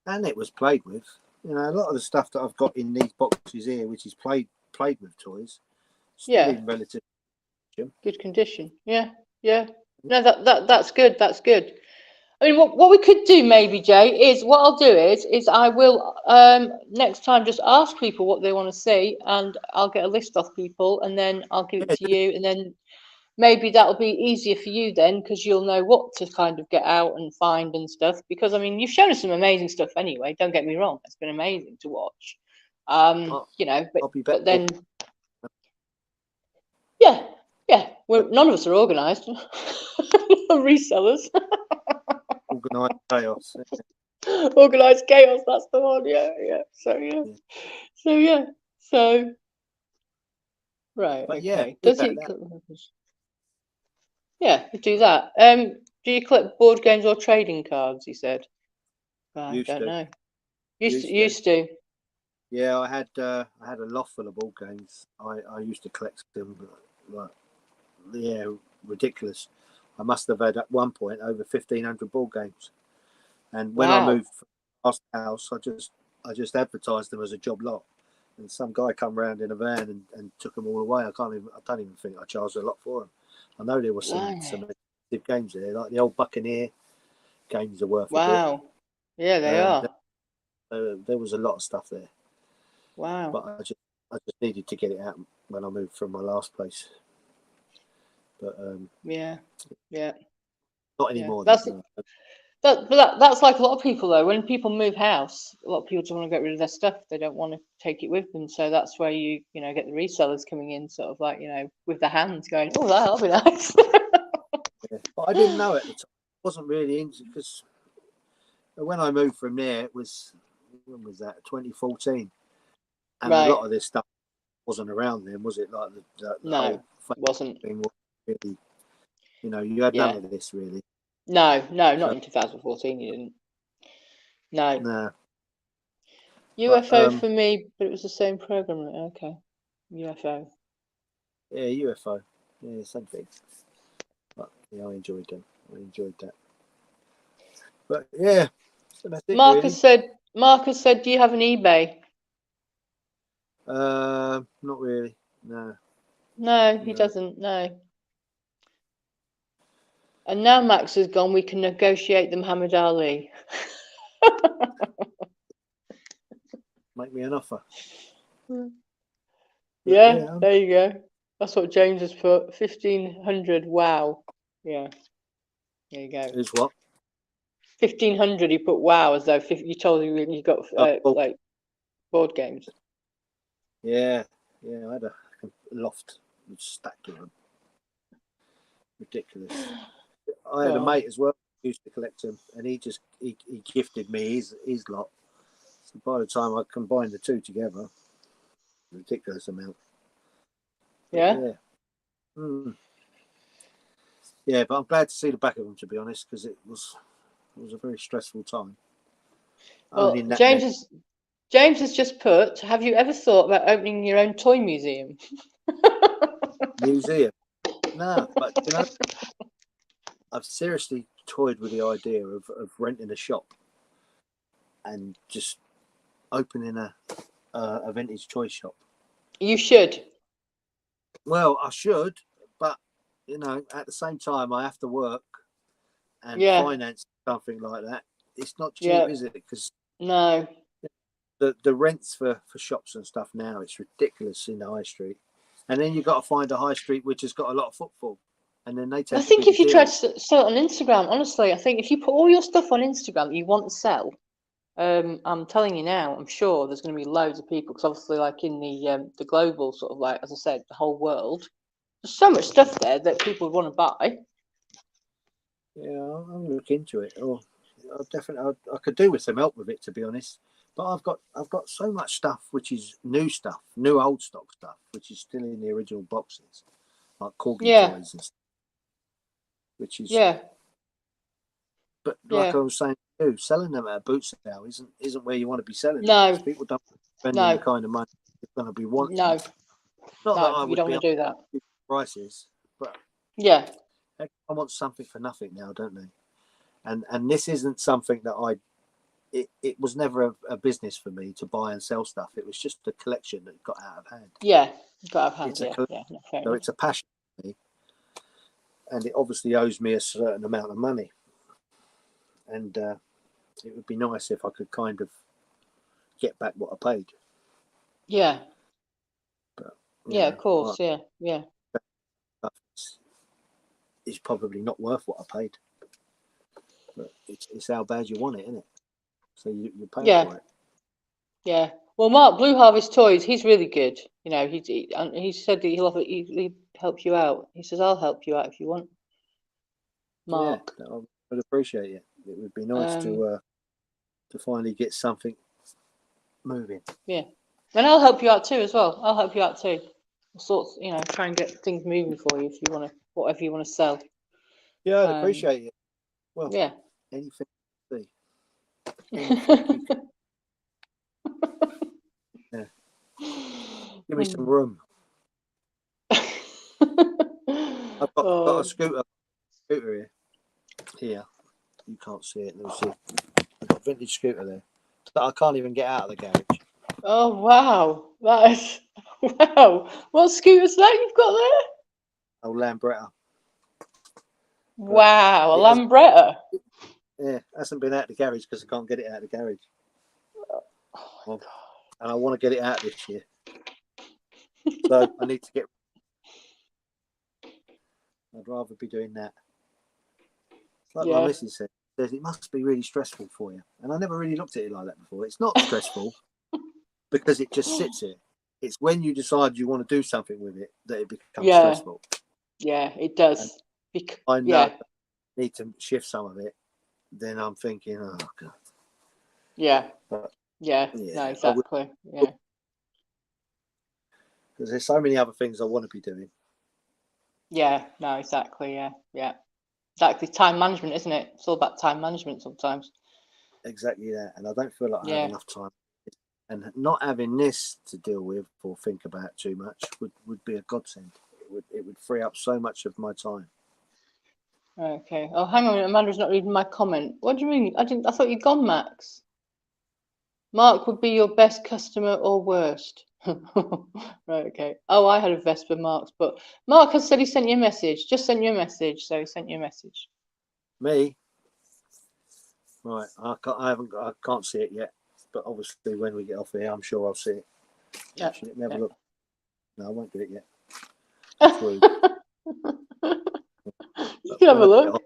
And it was played with. You know, a lot of the stuff that I've got in these boxes here, which is played with toys, still in relative good condition. Yeah. No, that's good. That's good. I mean, what we could do maybe, Jay, is what I'll do is I will next time just ask people what they want to see, and I'll get a list off people, and then I'll give it to you, and then maybe that'll be easier for you then, because you'll know what to kind of get out and find and stuff. Because I mean, you've shown us some amazing stuff anyway. Don't get me wrong; it's been amazing to watch. You know, but then, yeah. None of us are organised. Resellers. Organised chaos. Organised chaos, that's the one. Yeah. So right. But okay. Does he? Yeah, do that. Do you collect board games or trading cards? He said. I don't know. Used to. Yeah, I had a loft full of board games. I used to collect them, ridiculous. I must have had at one point over 1,500 board games. And when I moved from the last house, I just advertised them as a job lot. And some guy come round in a van and took them all away. I don't even think I charged a lot for them. I know there were some expensive games there, like the old Buccaneer games are worth a bit. Wow. Yeah, they are. There was a lot of stuff there. Wow. But I just needed to get it out when I moved from my last place. But not anymore. That's like a lot of people though. When people move house, a lot of people just want to get rid of their stuff. They don't want to take it with them. So that's where you get the resellers coming in, sort of like with the hands going, oh, that'll be nice. But I didn't know at the time. wasn't really into, because when I moved from there, it was, when was that? 2014, and a lot of this stuff wasn't around then, was it? Like the No, whole wasn't. thing was really, you had none of this really. No, not in 2014. You didn't. No. No. UFO for me, but it was the same program. Okay, UFO. Yeah, UFO. Yeah, same thing. But yeah, I enjoyed them. I enjoyed that. But yeah, so that's it, Marcus said, "Do you have an eBay?" Not really. No. No, he doesn't. No. And now Max has gone. We can negotiate the Muhammad Ali. Make me an offer. Yeah, there you go. That's what James has put. 1,500. Wow. Yeah. There you go. Is what? 1,500. He put wow as though you told him you got like board games. Yeah, I had a loft stacked with them. Ridiculous. I had a mate as well who used to collect them, and he gifted me his lot. So by the time I combined the two together, ridiculous amount. Yeah. Yeah, but I'm glad to see the back of them, to be honest, because it was a very stressful time. Well, James has just put, have you ever thought about opening your own toy museum? Museum? No, but I've seriously toyed with the idea of renting a shop and just opening a vintage toy shop. You should. Well, I should, but at the same time, I have to work and finance something like that. It's not cheap, is it? Because no, the rents for shops and stuff now, it's ridiculous in the high street, and then you've got to find a high street which has got a lot of footfall, and then they tend. I think if you try to sell it on Instagram, honestly, I think if you put all your stuff on Instagram that you want to sell, I'm telling you now, I'm sure there's going to be loads of people, because obviously, like in the global sort of, like, as I said, the whole world, there's so much stuff there that people would want to buy. Yeah, I'll look into it. I could do with some help with it, to be honest. But I've got so much stuff which is new old stock stuff, which is still in the original boxes, like corgi toys and stuff, which is But like I was saying, selling them at a boot sale isn't where you want to be selling them, because people don't spend the kind of money they're going to be wanting. No, not that I would you don't want to do that. Prices, but I want something for nothing now, don't they? And this isn't something that it was never a business for me to buy and sell stuff. It was just a collection that got out of hand. Yeah, got out of hand. So it's a passion for me, and it obviously owes me a certain amount of money. And it would be nice if I could kind of get back what I paid. Yeah. But, of course. Yeah. It's probably not worth what I paid. But it's how bad you want it, isn't it? So you pay for it. Yeah. Well, Mark, Blue Harvest Toys, he's really good. He said that he'll help you out. He says, I'll help you out if you want. Mark. Yeah, I would appreciate it. It would be nice to finally get something moving. Yeah. And I'll help you out too as well. I'll help you out too. Try and get things moving for you if you want to, whatever you want to sell. Yeah, I'd appreciate it. Well, anything. Yeah. Give me some room. I've got a scooter here. Here. You can't see it. Let me see. I've got a vintage scooter there that I can't even get out of the garage. Oh, wow. Wow. What scooter's that you've got there? Oh, Lambretta. Wow, a Lambretta. Yeah, hasn't been out of the garage because I can't get it out of the garage. And I want to get it out this year. So I need to get. I'd rather be doing that. Like my missus says, it must be really stressful for you. And I never really looked at it like that before. It's not stressful because it just sits here. It's when you decide you want to do something with it that it becomes stressful. Yeah, it does. I know need to shift some of it, then I'm thinking, oh God. Yeah. But, yeah. yeah, No, exactly. Yeah. Because there's so many other things I want to be doing. Yeah. No, exactly. Yeah. Yeah. Exactly. Time management, isn't it? It's all about time management sometimes. Exactly that. And I don't feel like I Yeah. have enough time. And not having this to deal with or think about too much would be a godsend. It would free up so much of my time. Okay. Oh, hang on a minute. Amanda's not reading my comment. What do you mean? I thought you'd gone, Max. Mark would be your best customer or worst. Right, okay. Oh, I had a Vespa Mark's, but Mark has said he sent you a message. Just sent you a message, so he sent you a message. Me? Right. I can't see it yet. But obviously when we get off here, I'm sure I'll see it. Yeah. Actually, let me have a look. No, I won't get it yet. That's rude. You can have a look.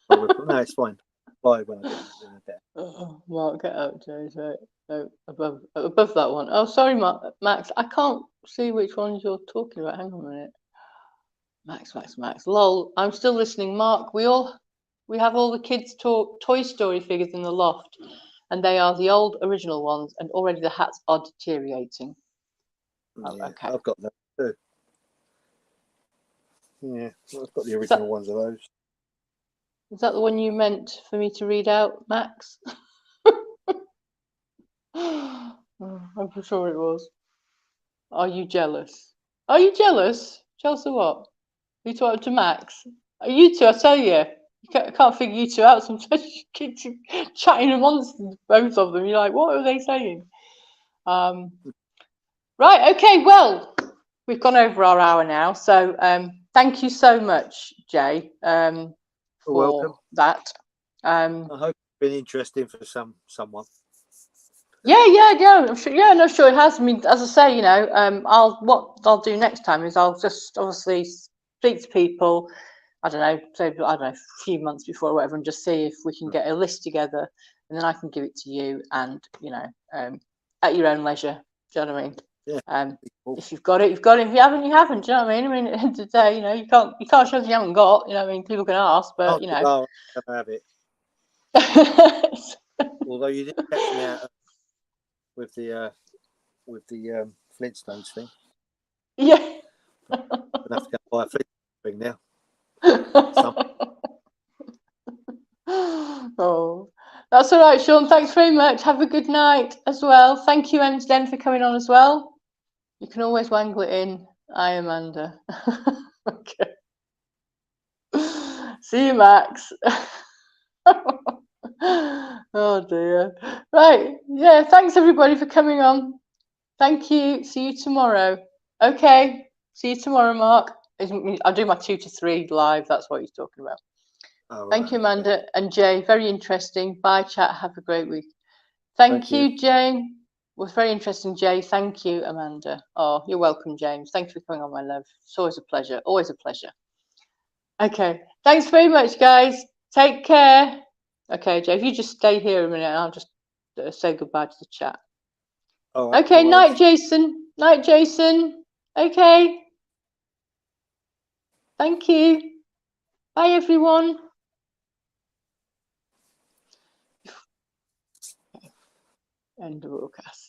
No, it's fine. Bye when I get it. Oh, Mark, get out, Jay. No, above that one. Oh, sorry, Max. I can't see which ones you're talking about. Hang on a minute. Max. Lol. I'm still listening, Mark. We have all the kids' Toy Story figures in the loft, and they are the old original ones, and already the hats are deteriorating. Oh, Yeah, okay. I've got that too. Yeah, I've got the original ones of those. Is that the one you meant for me to read out, Max? Oh, I'm sure it was. Are you jealous? Are you jealous? Jealous of what? You talking to Max? Are you two? I tell you, I can't figure you two out. Sometimes you keep chatting amongst both of them. You're like, what are they saying? Right. Okay. Well, we've gone over our hour now. So thank you so much, Jay, You're for welcome. that. I hope it's been interesting for someone. Yeah. I'm sure. Yeah, no, sure it has. I mean, as I say, you know, what I'll do next time is I'll just obviously speak to people. I don't know, say I don't know, a few months before or whatever, and just see if we can get a list together, and then I can give it to you, and you know, at your own leisure. Do you know what I mean? Yeah. If you've got it, you've got it. If you haven't, you haven't. Do you know what I mean? I mean, at the end of the day, you know, you can't show something you haven't got. You know what I mean? People can ask, but you know. Oh, I don't have it. Although you did catch me out with the Flintstones thing. Yeah. I'm gonna have to go buy a Flintstones thing now. Oh, that's all right, Sean. Thanks very much. Have a good night as well. Thank you, Emsden, for coming on as well. You can always wangle it in. I, Amanda. Okay. See you, Max. Oh dear. Right. Yeah. Thanks everybody for coming on. Thank you. See you tomorrow. Okay. See you tomorrow, Mark. I'll do my 2 to 3 live. That's what he's talking about. Thank you, Amanda and Jay. Very interesting. Bye, chat. Have a great week. Thank you, Jane. Was very interesting, Jay. Thank you, Amanda. Oh, you're welcome, James. Thanks for coming on, my love. It's always a pleasure. Always a pleasure. Okay. Thanks very much, guys. Take care. Okay, Jay, if you just stay here a minute, and I'll just say goodbye to the chat. Right, okay, night, Jason. Night, Jason. Okay. Thank you. Bye, everyone. End of broadcast.